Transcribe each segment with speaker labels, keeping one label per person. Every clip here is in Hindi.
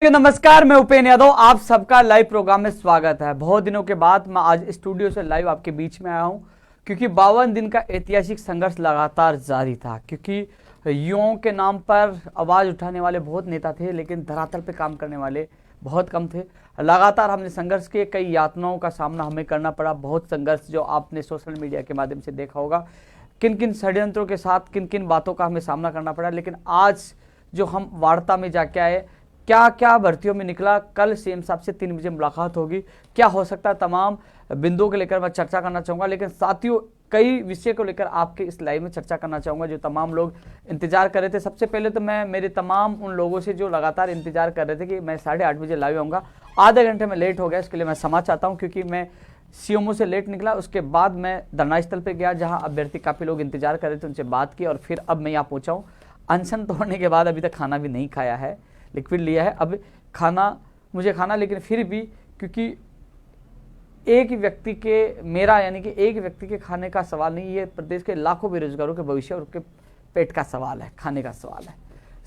Speaker 1: नमस्कार, मैं उपेन्द्र यादव, आप सबका लाइव प्रोग्राम में स्वागत है। बहुत दिनों के बाद मैं आज स्टूडियो से लाइव आपके बीच में आया हूं, क्योंकि 52 दिन का ऐतिहासिक संघर्ष लगातार जारी था। क्योंकि युवाओं के नाम पर आवाज उठाने वाले बहुत नेता थे, लेकिन धरातल पे काम करने वाले बहुत कम थे। लगातार हमने संघर्ष किए, कई यातनाओं का सामना हमें करना पड़ा। बहुत संघर्ष जो आपने सोशल मीडिया के माध्यम से देखा होगा, किन किन षड्यंत्रों के साथ किन किन बातों का हमें सामना करना पड़ा। लेकिन आज जो हम वार्ता में जाके आए, क्या क्या भर्तियों में निकला, कल सीएम साहब से 3 बजे मुलाकात होगी, क्या हो सकता है, तमाम बिंदुओं को लेकर मैं चर्चा करना चाहूँगा। लेकिन साथियों, कई विषय को लेकर आपके इस लाइव में चर्चा करना चाहूँगा जो तमाम लोग इंतजार कर रहे थे। सबसे पहले तो मैं मेरे तमाम उन लोगों से जो लगातार इंतजार कर रहे थे कि मैं 8:30 बजे लाइव आऊँगा, आधे घंटे में लेट हो गया, इसके लिए मैं क्षमा चाहता हूँ। क्योंकि मैं सीएमओ से लेट निकला, उसके बाद मैं धरना स्थल पर गया जहाँ अभ्यर्थी काफ़ी लोग इंतजार कर रहे थे, उनसे बात की और फिर अब मैं यहाँ पहुँचा हूँ। अनशन तोड़ने के बाद अभी तक खाना भी नहीं खाया है, लिक्विड लिया है, अब मुझे खाना। लेकिन फिर भी, क्योंकि एक व्यक्ति के, मेरा यानी कि एक व्यक्ति के खाने का सवाल नहीं, ये प्रदेश के लाखों बेरोजगारों के भविष्य और उनके पेट का सवाल है, खाने का सवाल है।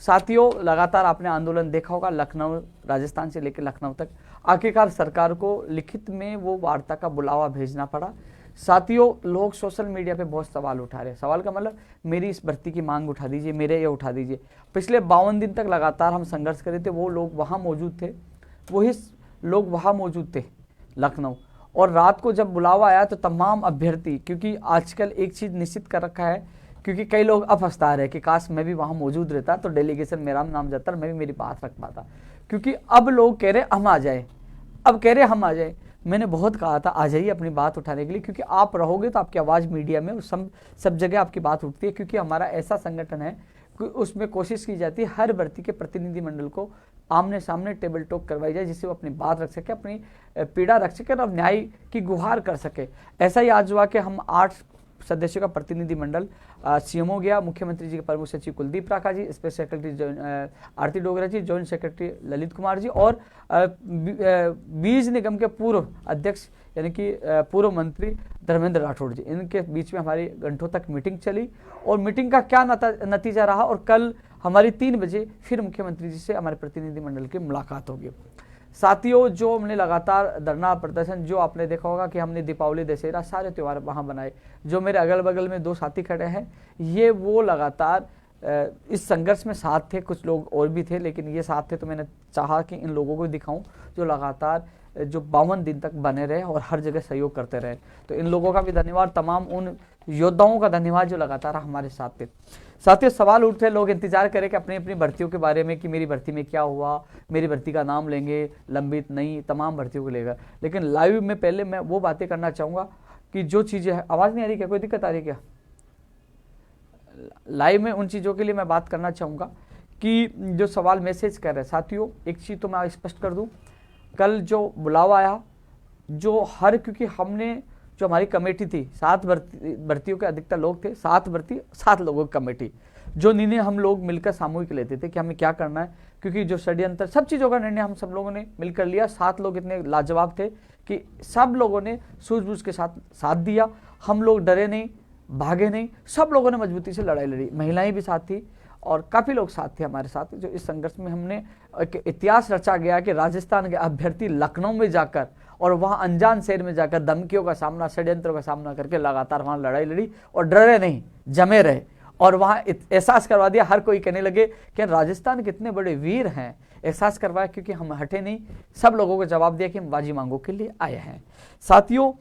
Speaker 1: साथियों, लगातार आपने आंदोलन देखा होगा, लखनऊ, राजस्थान से लेकर लखनऊ तक। आखिरकार सरकार को लिखित में वो वार्ता का बुलावा भेजना पड़ा। साथियों, लोग सोशल मीडिया पे बहुत सवाल उठा रहे हैं। सवाल का मतलब, मेरी इस भर्ती की मांग उठा दीजिए, मेरे ये उठा दीजिए। पिछले 52 दिन तक लगातार हम संघर्ष कर रहे थे, वो लोग वहाँ मौजूद थे, वही लोग वहाँ मौजूद थे लखनऊ। और रात को जब बुलावा आया तो तमाम अभ्यर्थी, क्योंकि आजकल एक चीज़ निश्चित कर रखा है, क्योंकि कई लोग अब हंसता रहे कि काश मैं भी वहाँ मौजूद रहता तो डेलीगेशन मेरा नाम जाता, मैं भी मेरी बात रख पाता। क्योंकि अब लोग कह रहे हम आ जाए, अब कह रहे हम आ जाए। मैंने बहुत कहा था आ जाइए अपनी बात उठाने के लिए, क्योंकि आप रहोगे तो आपकी आवाज़ मीडिया में सब जगह आपकी बात उठती है। क्योंकि हमारा ऐसा संगठन है कि उसमें कोशिश की जाती है हर भर्ती के प्रतिनिधिमंडल को आमने सामने टेबल टॉक करवाई जाए, जिससे वो अपनी बात रख सके, अपनी पीड़ा रख सके और न्याय की गुहार कर सके। ऐसा ही आज हुआ कि हम 8 सदस्यों का प्रतिनिधिमंडल सीएमओ गया, मुख्यमंत्री जी के प्रमुख सचिव कुलदीप राका जी, स्पेशल सेक्रेटरी आरती डोगरा जी, जॉइंट सेक्रेटरी ललित कुमार जी और बीज निगम के पूर्व अध्यक्ष यानी कि पूर्व मंत्री धर्मेंद्र राठौड़ जी, इनके बीच में हमारी घंटों तक मीटिंग चली। और मीटिंग का क्या नतीजा रहा, और कल हमारी 3 बजे फिर मुख्यमंत्री जी से हमारे प्रतिनिधिमंडल की मुलाकात होगी। साथियों, जो हमने लगातार धरना प्रदर्शन, जो आपने देखा होगा कि हमने दीपावली, दशहरा, सारे त्यौहार वहाँ बनाए। जो मेरे अगल बगल में 2 साथी खड़े हैं, ये वो लगातार इस संघर्ष में साथ थे। कुछ लोग और भी थे, लेकिन ये साथ थे तो मैंने चाहा कि इन लोगों को दिखाऊं जो लगातार जो 52 दिन तक बने रहे और हर जगह सहयोग करते रहे। तो इन लोगों का भी धन्यवाद, तमाम उन योद्धाओं का धन्यवाद जो लगातार हमारे साथ थे। साथियों, सवाल उठते, लोग इंतजार करें कि अपनी अपनी भर्तियों के बारे में, कि मेरी भर्ती में क्या हुआ, मेरी भर्ती का नाम लेंगे, लंबित नहीं, तमाम भर्तियों को लेकर। लेकिन लाइव में पहले मैं वो बातें करना चाहूँगा कि जो चीज़ें है, आवाज़ नहीं आ रही क्या, कोई दिक्कत आ रही क्या? लाइव में उन चीज़ों के लिए मैं बात करना चाहूँगा कि जो सवाल मैसेज कर रहे हैं। साथियों, एक चीज़ तो मैं स्पष्ट कर दूँ, कल जो बुलावा आया, क्योंकि हमने जो हमारी कमेटी थी, 7 भर्तियों के अधिकतर लोग थे, 7 भर्ती 7 लोगों की कमेटी, जो निर्णय हम लोग मिलकर सामूहिक लेते थे कि हमें क्या करना है। क्योंकि जो षड्यंत्र, सब चीज़ों का निर्णय हम सब लोगों ने मिलकर लिया। 7 लोग इतने लाजवाब थे कि सब लोगों ने सूझबूझ के साथ दिया। हम लोग डरे नहीं, भागे नहीं, सब लोगों ने मजबूती से लड़ाई लड़ी। महिलाएं भी साथ थी और काफ़ी लोग साथ थे हमारे साथ। जो इस संघर्ष में हमने एक इतिहास रचा गया कि राजस्थान के अभ्यर्थी लखनऊ में जाकर और वहाँ अनजान शहर में जाकर धमकियों का सामना, षड्यंत्रों का सामना करके लगातार वहाँ लड़ाई लड़ी और डरे नहीं, जमे रहे। और वहाँ एहसास करवा दिया, हर कोई कहने लगे कि राजस्थान कितने बड़े वीर हैं। एहसास करवाया, क्योंकि हम हटे नहीं, सब लोगों को जवाब दिया कि हम बाजी मांगों के लिए आए हैं। साथियों,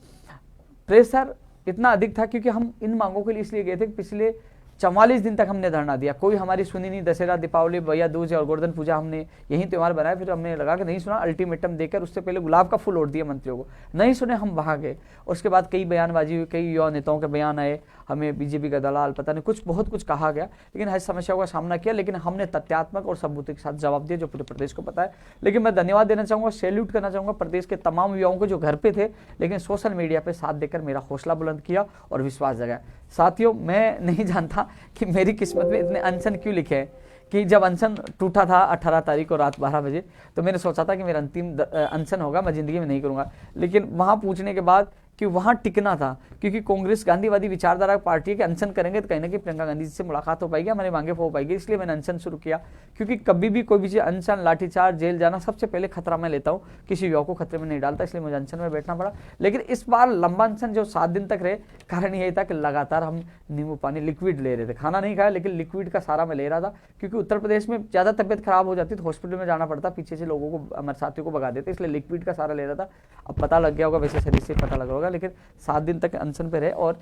Speaker 1: प्रेशर इतना अधिक था क्योंकि हम इन मांगों के लिए इसलिए गए थे कि पिछले 44 दिन तक हमने धरना दिया, कोई हमारी सुनी नहीं। दशहरा, दीपावली, भैया दूज और गोवर्धन पूजा हमने यही त्यौहार बनाया, फिर हमने लगा कि नहीं सुना, अल्टीमेटम देकर उससे पहले गुलाब का फूल ओढ़ दिया मंत्रियों को, नहीं सुने, हम वहाँ गए। उसके बाद कई बयानबाजी हुई, कई युवा नेताओं के बयान आए, हमें बीजेपी का दलाल, पता नहीं बहुत कुछ कहा गया, लेकिन हर समस्याओं का सामना किया। लेकिन हमने तथ्यात्मक और सबूत के साथ जवाब दिया, जो पूरे प्रदेश को पता है। लेकिन मैं धन्यवाद देना चाहूँगा, सैल्यूट करना चाहूँगा प्रदेश के तमाम युवाओं को जो घर पे थे, लेकिन सोशल मीडिया पर साथ देकर मेरा हौसला बुलंद किया और विश्वास जगाया। साथियों, मैं नहीं जानता कि मेरी किस्मत में इतने अनशन क्यों लिखे हैं, कि जब अनशन टूटा था 18 तारीख को रात 12 बजे, तो मैंने सोचा था कि मेरा अंतिम अनशन होगा, मैं ज़िंदगी में नहीं करूँगा। लेकिन वहाँ पूछने के बाद कि वहां टिकना था, क्योंकि कांग्रेस गांधीवादी विचारधारा पार्टी के अनशन करेंगे तो कहीं ना कहीं प्रियंका गांधी जी से मुलाकात हो पाएगी, हमारी मांगे हो पाएगी। इसलिए मैंने अनशन शुरू किया, क्योंकि कभी भी कोई भी चीज अनशन, लाठीचार्ज, जेल जाना, सबसे पहले खतरा मैं लेता हूँ, किसी युवा को खतरे में नहीं डालता, इसलिए मुझे अनशन में बैठना पड़ा। लेकिन इस बार लंबा अनशन जो 7 दिन तक रहे, कारण यही था कि लगातार हम नींबू पानी, लिक्विड ले रहे थे, खाना नहीं खाया लेकिन लिक्विड का सारा मैं ले रहा था, क्योंकि उत्तर प्रदेश में ज्यादा तबियत खराब हो जाती तो हॉस्पिटल में जाना पड़ता, पीछे से लोगों को, हमारे साथियों को भगा देते, इसलिए लिक्विड का सारा ले रहा था। अब पता लग गया होगा, वैसे शरीर से पता लग रहा होगा, लेकिन 7 दिन तक अनशन पे रहे। और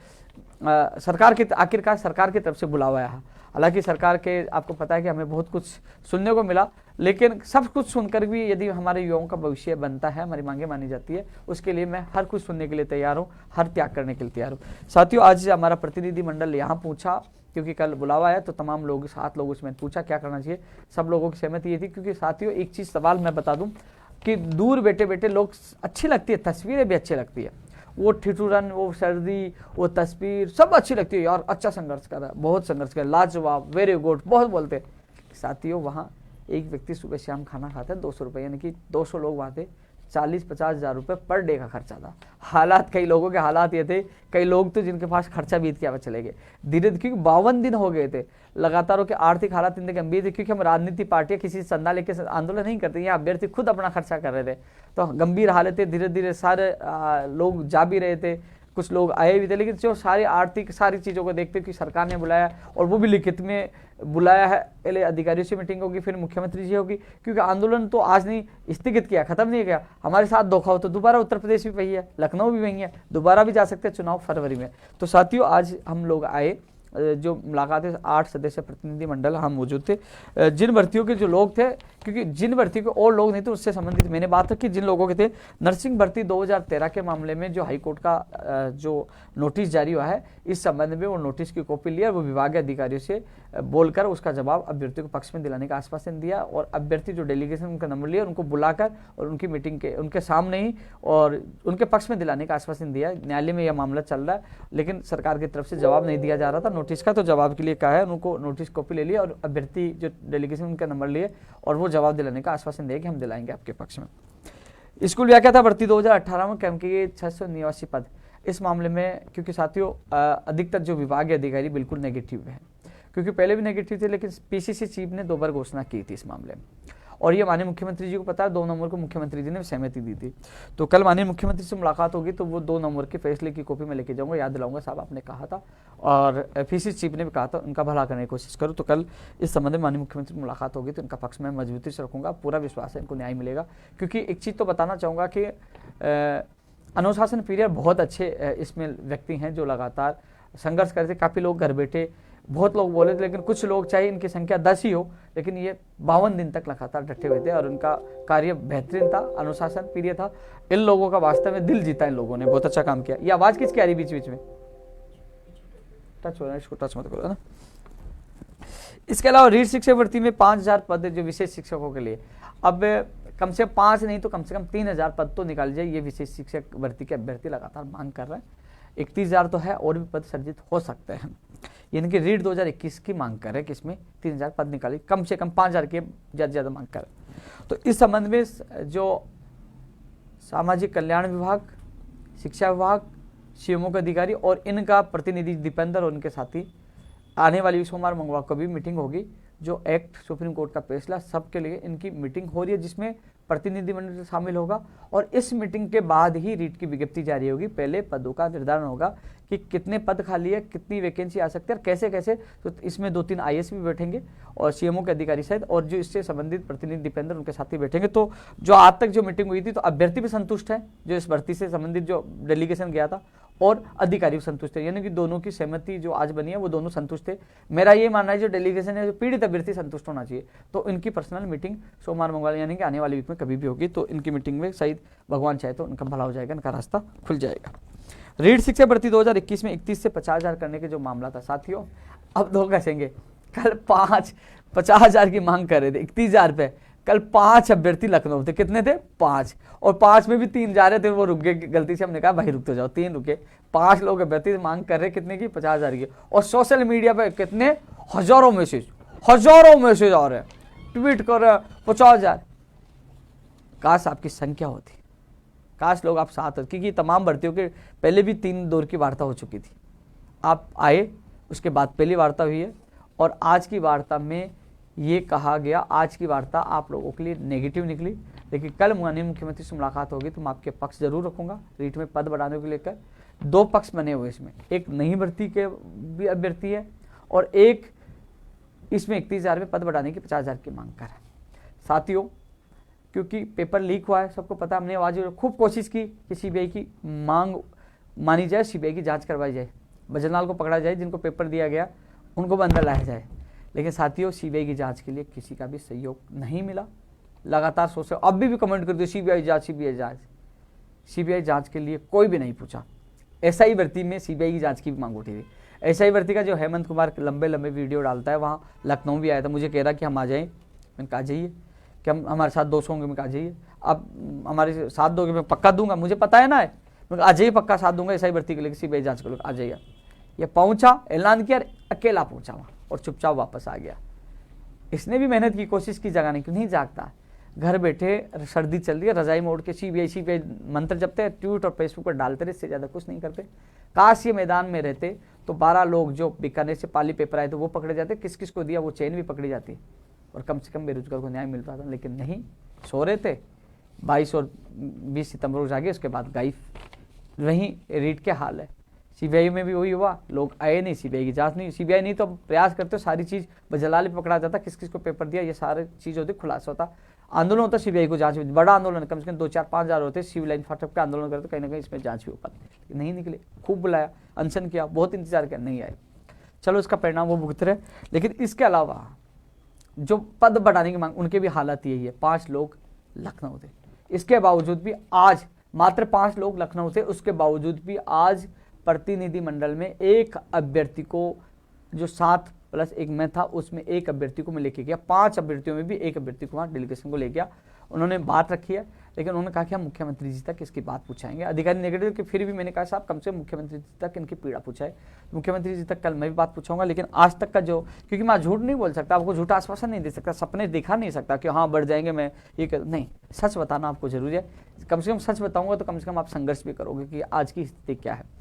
Speaker 1: सरकार की, आखिरकार सरकार की तरफ से बुलावा आया। हालांकि सरकार के, आपको पता है कि हमें बहुत कुछ सुनने को मिला, लेकिन सब कुछ सुनकर भी यदि हमारे युवाओं का भविष्य बनता है, हमारी मांगे मानी जाती है, उसके लिए मैं हर कुछ सुनने के लिए तैयार हूँ, हर त्याग करने के लिए तैयार हूँ। साथियों, आज हमारा प्रतिनिधिमंडल यहाँ पहुंचा, क्योंकि कल बुलावा है, तो तमाम लोग, 7 लोगों से मैंने पूछा क्या करना चाहिए, सब लोगों की सहमति ये थी। क्योंकि साथियों, एक चीज सवाल मैं बता दूं कि दूर बैठे बैठे लोग, अच्छी लगती है, तस्वीरें भी अच्छी लगती है, वो ठिठुरन, वो सर्दी, वो तस्वीर सब अच्छी लगती है, यार अच्छा संघर्ष कर रहा है, बहुत संघर्ष कर, लाजवाब, वेरी गुड, बहुत बोलते हैं। साथियों, वहाँ एक व्यक्ति सुबह शाम खाना खाता है 200 रुपये, यानी कि 200 लोग वहाँ थे, 40-50 हज़ार रुपये पर डे का खर्चा था। हालात, कई लोगों के हालात ये थे, कई लोग तो जिनके पास खर्चा बीत के चले गए धीरे धीरे, क्योंकि 52 दिन हो गए थे लगातार के आर्थिक हालात इतने गंभीर थे, क्योंकि हम राजनीति पार्टियां किसी चंदा लेके आंदोलन नहीं करते, यहाँ अभ्यर्थी खुद अपना खर्चा कर रहे थे, तो गंभीर हालतें, धीरे धीरे सारे लोग जा भी रहे थे, कुछ लोग आए भी थे, लेकिन जो सारी आर्थिक सारी चीज़ों को देखते कि सरकार ने बुलाया, और वो भी लिखित में बुलाया है, पहले अधिकारियों से मीटिंग होगी, फिर मुख्यमंत्री जी होगी, क्योंकि आंदोलन तो आज नहीं स्थगित किया, खत्म नहीं किया, हमारे साथ धोखा हो तो दोबारा उत्तर प्रदेश भी वही है, लखनऊ भी वही है, दोबारा भी जा सकते हैं, चुनाव फरवरी में। तो साथियों, आज हम लोग आए, जो मुलाकात है, 8 सदस्य प्रतिनिधिमंडल हम मौजूद थे, जिन भर्तियों के जो लोग थे, क्योंकि जिन भर्ती के और लोग नहीं थे उससे संबंधित मैंने बात रखी, जिन लोगों के थे, नर्सिंग भर्ती 2013 के मामले में जो हाईकोर्ट का जो नोटिस जारी हुआ है, इस संबंध में वो नोटिस की कॉपी लिया, वो विभागीय अधिकारियों से बोलकर उसका जवाब अभ्यर्थियों को पक्ष में दिलाने का आश्वासन दिया, और अभ्यर्थी जो डेलीगेशन उनका नंबर लिया, उनको बुलाकर और उनकी मीटिंग के उनके सामने ही और उनके पक्ष में दिलाने का आश्वासन दिया। न्यायालय में यह मामला चल रहा है, लेकिन सरकार की तरफ से जवाब नहीं दिया जा रहा था नोटिस का, तो जवाब के लिए कहा है, उनको नोटिस कॉपी ले लिया और अभ्यर्थी जो डेलीगेशन उनका नंबर लिए और वो जवाब दिलाने का आश्वासन दिया कि हम दिलाएंगे आपके पक्ष में। स्कूल व्याख्या था भर्ती 2018 में कैंप के 689 पद। इस मामले में क्योंकि साथियों अधिकतर जो विभागीय अधिकारी बिल्कुल नेगेटिव है, क्योंकि पहले भी नेगेटिव थे, लेकिन पीसीसी चीफ ने 2 बार घोषणा की थी इस मामले में, और ये माननीय मुख्यमंत्री जी को पता है, 2 नवंबर को मुख्यमंत्री जी ने सहमति दी थी। तो कल माननीय मुख्यमंत्री से मुलाकात होगी, तो वो 2 नवंबर के फैसले की कॉपी में लेके जाऊंगा, याद दिलाऊंगा साहब आपने कहा था, और पीसीसी चीफ ने भी कहा था उनका भला करने की कोशिश करूँ। तो कल इस संबंध में माननीय मुख्यमंत्री की मुलाकात होगी, तो इनका पक्ष में मजबूती से रखूंगा, पूरा विश्वास है इनको न्याय मिलेगा। क्योंकि एक चीज़ तो बताना चाहूँगा कि अनुशासन पीरियड बहुत अच्छे इसमें व्यक्ति हैं जो लगातार संघर्ष करते, काफ़ी लोग घर बैठे, बहुत लोग बोले थे, लेकिन कुछ लोग, चाहे इनकी संख्या 10 ही हो, लेकिन ये 52 दिन तक लगातार डटे हुए थे और उनका कार्य बेहतरीन था, अनुशासन प्रिय था। इन लोगों का वास्तव में दिल जीता, इन लोगों ने बहुत अच्छा काम किया। ये आवाज़ किसकी आ रही बीच बीच में? टच हो रहा है, इसको टच मत करो ना। इसके अलावा रीढ़ शिक्षक भर्ती में 5000 पद जो विशेष शिक्षकों के लिए, अब कम से कम 5 नहीं तो कम से कम 3000 पद तो निकाल जाए, ये विशेष शिक्षक भर्ती के अभ्यर्थी लगातार मांग कर रहे हैं। 31,000 तो है, और भी पद सर्जित हो सकते हैं, यानी कि रीड 2021 की मांग कर रहे हैं कि इसमें 3000 पद निकाली, कम से कम 5000 की ज़्यादा से ज़्यादा मांग कर रहे हैं। तो इस संबंध में जो सामाजिक कल्याण विभाग, शिक्षा विभाग, सीएमओ के अधिकारी और इनका प्रतिनिधि दीपेंद्र और उनके साथी, आने वाली सोमवार मंगलवार को भी मीटिंग होगी, जो एक्ट सुप्रीम कोर्ट का फैसला सबके लिए इनकी मीटिंग हो रही है, जिसमें प्रतिनिधिमंडल शामिल होगा, और इस मीटिंग के बाद ही रीट की विज्ञप्ति जारी होगी। पहले पदों का निर्धारण होगा कि कितने पद खाली है, कितनी वैकेंसी आ सकती है और कैसे कैसे। तो इसमें 2-3 आईएएस भी बैठेंगे और सीएमओ के अधिकारी सहित, और जो इससे संबंधित प्रतिनिधि दीपेंद्र उनके साथी बैठेंगे। तो जो आज तक जो मीटिंग हुई थी, तो अभ्यर्थी भी संतुष्ट है, जो इस भर्ती से संबंधित जो डेलीगेशन गया था, और अधिकारी भी संतुष्ट है, यानी कि दोनों की सहमति जो आज बनी है वो दोनों संतुष्ट थे। मेरा ये मानना है जो डेलीगेशन है, जो पीड़ित अभ्यर्थी संतुष्ट होना चाहिए। तो इनकी पर्सनल मीटिंग सोमवार मंगलवार यानी कि आने वाली वीक में कभी भी होगी, तो इनकी मीटिंग में शायद भगवान चाहे तो उनका भला हो जाएगा, इनका रास्ता खुल जाएगा। रीढ़ शिक्षक भर्ती 2021 में 31 से 50,000 करने के जो मामला था साथियों, अब 2 घसेंगे। कल 50,000 की मांग कर रहे थे, 31,000 पे। कल 5 अभ्यर्थी लखनऊ थे, कितने थे? 5, और 5 में भी 3 जा रहे थे, वो रुक गए गलती से, हमने कहा भाई रुक तो जाओ, 3 रुके। 5 लोग अभ्यर्थी मांग कर रहे कितने की? 50,000 की। और सोशल मीडिया पे कितने हजारों मैसेज आ रहे हैं, ट्वीट कर रहे हैं 50,000। काश आपकी संख्या होती, काश लोग आप साथ, क्योंकि तमाम भर्तियों के पहले भी 3 दौर की वार्ता हो चुकी थी। आप आए, उसके बाद पहली वार्ता हुई है, और आज की वार्ता में ये कहा गया, आज की वार्ता आप लोगों के लिए नेगेटिव निकली, लेकिन कल माननीय मुख्यमंत्री से मुलाकात होगी तो मैं आपके पक्ष जरूर रखूंगा। रीट में पद बढ़ाने को लेकर 2 पक्ष बने हुए, इसमें एक नई भर्ती के भी अभ्यर्थी है और एक इसमें 31,000 में पद बढ़ाने की 50,000 की मांग कर है। साथियों, क्योंकि पेपर लीक हुआ है, सबको पता, हमने आज खूब कोशिश की कि सीबीआई की मांग मानी जाए, सीबीआई की जांच करवाई जाए, बजरलाल को पकड़ा जाए, जिनको पेपर दिया गया उनको भी अंदर लाया जाए। लेकिन साथियों, सीबीआई की जांच के लिए किसी का भी सहयोग नहीं मिला। लगातार सोच रहे, अब भी कमेंट कर दिए सीबीआई जांच, सीबीआई जांच। सीबीआई जांच के लिए कोई भी नहीं पूछा। एसआई भर्ती में सीबीआई की जांच की भी मांग उठी थी। एसआई भर्ती का जो हेमंत कुमार लंबे लंबे वीडियो डालता है, वहाँ लखनऊ भी आया था, मुझे कह रहा कि हम आ जाएँ। मैंने कहा जाइए, कि हम हमारे साथ 200 होंगे, मैं कहा जाइए, अब हमारे साथ दोगे, मैं पक्का दूंगा, मुझे पता है ना, मैं आ जाइए, पक्का साथ दूंगा एसआई भर्ती के लिए, सीबीआई जांच के लिए आ जाइए। ये पहुंचा, ऐलान किया, अकेला पहुंचा वहाँ और चुपचाप वापस आ गया। इसने भी मेहनत की, कोशिश की, जगाने की, नहीं जागता। घर बैठे सर्दी चल रही है, रजाई में उड़ के सीबीआई मंत्र जपते हैं, ट्वीट और फेसबुक पर डालते रहे, इससे ज़्यादा कुछ नहीं करते। काश ये मैदान में रहते तो 12 लोग जो बीकानेर से पाली पेपर आए थे वो पकड़े जाते, किस किस को दिया वो चेन भी पकड़ी जाती और कम से कम बेरोजगार को न्याय मिल पाता, लेकिन नहीं, सो रहे थे। 22 और 20 सितंबर को जागे, उसके बाद गायब। वहीं रीट के हाल है, सीबीआई में भी वही हुआ, लोग आए नहीं, सीबीआई की जांच नहीं, सीबीआई नहीं तो प्रयास करते सारी चीज़, बजरलाल भी पकड़ा जाता, किस किस को पेपर दिया, ये सारी चीज़ होती, खुलासा होता, आंदोलन होता, सीबीआई को जांच, बड़ा आंदोलन, कम से कम 2-4-5 हज़ार होते, सिविल लाइन फाटक पे आंदोलन करते, कहीं ना कहीं इसमें जांच भी हो पाती, नहीं निकले। खूब बुलाया, अनशन किया, बहुत इंतजार किया, नहीं आए। चलो, इसका परिणाम वो भुगत रहे। लेकिन इसके अलावा जो पद बढ़ाने की मांग, उनके भी हालात यही है। 5 लोग लखनऊ थे, इसके बावजूद भी आज मात्र 5 लोग लखनऊ थे, उसके बावजूद भी आज प्रतिनिधिमंडल में एक अभ्यर्थी को, जो 7 + 1 में था, उसमें एक अभ्यर्थी को मैं लेके गया, 5 अभ्यर्थियों में भी एक अभ्यर्थी को वहाँ डेलीगेशन को ले गया। उन्होंने बात रखी है, लेकिन उन्होंने कहा कि हम मुख्यमंत्री जी तक इसकी बात पूछाएंगे। अधिकारी नेगेटिव कि फिर भी मैंने कहा साहब, कम से कम मुख्यमंत्री जी तक इनकी पीड़ा पूछाए। मुख्यमंत्री जी तक कल मैं भी बात पूछूंगा, लेकिन आज तक का जो, क्योंकि मैं झूठ नहीं बोल सकता, आपको झूठा आश्वासन नहीं दे सकता, सपने दिखा नहीं सकता कि हाँ बढ़ जाएंगे, मैं ये नहीं, सच बताना आपको जरूरी है। कम से कम सच बताऊंगा तो कम से कम आप संघर्ष भी करोगे कि आज की स्थिति क्या है।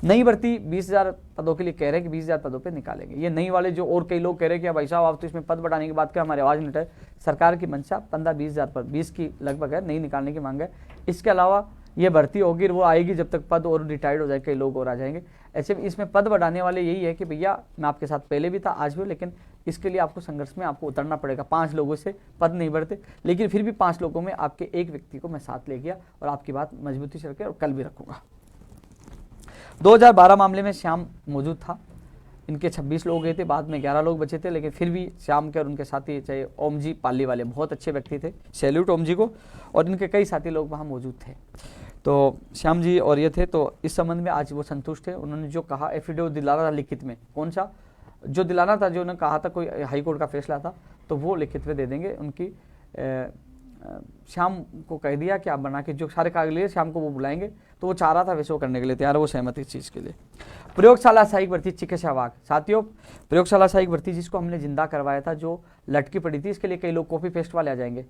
Speaker 1: नई भर्ती 20,000 पदों के लिए कह रहे हैं कि 20,000 पदों पे निकालेंगे। ये नई वाले जो और कई लोग कह रहे हैं कि भाई साहब आप तो इसमें पद बढ़ाने की बात करें, हमारी आवाज़ नहीं उठाए। सरकार की मंशा 15-20,000 पर 20 की लगभग है, नहीं निकालने की मांग है। इसके अलावा ये भर्ती होगी, वो आएगी जब तक पद और रिटायर्ड हो जाए, कई लोग और आ जाएंगे। ऐसे में इसमें पद बढ़ाने वाले यही है कि भैया मैं आपके साथ पहले भी था, आज भी, लेकिन इसके लिए आपको संघर्ष में आपको उतरना पड़ेगा। 5 लोगों से पद नहीं बढ़ते, लेकिन फिर भी 5 लोगों में आपके एक व्यक्ति को मैं साथ ले गया और आपकी बात मजबूती से रखे और कल भी रखूंगा। 2012 मामले में श्याम मौजूद था, इनके 26 लोग गए थे, बाद में 11 लोग बचे थे, लेकिन फिर भी श्याम के और उनके साथी, चाहे ओम जी पाली वाले बहुत अच्छे व्यक्ति थे, सैल्यूट ओम जी को, और इनके कई साथी लोग वहाँ मौजूद थे। तो श्याम जी और ये थे, तो इस संबंध में आज वो संतुष्ट थे। उन्होंने जो कहा, एफिडेविट दिलाना था लिखित में, कौन सा जो दिलाना था, जो उन्होंने कहा था कोई हाईकोर्ट का फैसला था, तो वो लिखित में दे देंगे। उनकी श्याम को कह दिया कि आप बना के जो सारे कागज लिए, शाम को वो बुलाएंगे, तो वो चाह रहा था वैसे वो करने के लिए तैयार है, वो सहमत इस चीज़ के लिए। प्रयोगशाला सहायक भर्ती चिकित्सा विभाग, साथियों प्रयोगशाला सहायक भर्ती जिसको हमने जिंदा करवाया था, जो लटकी पड़ी थी, इसके लिए कई लोग कॉपी पेस्ट वाले आ जाएंगे।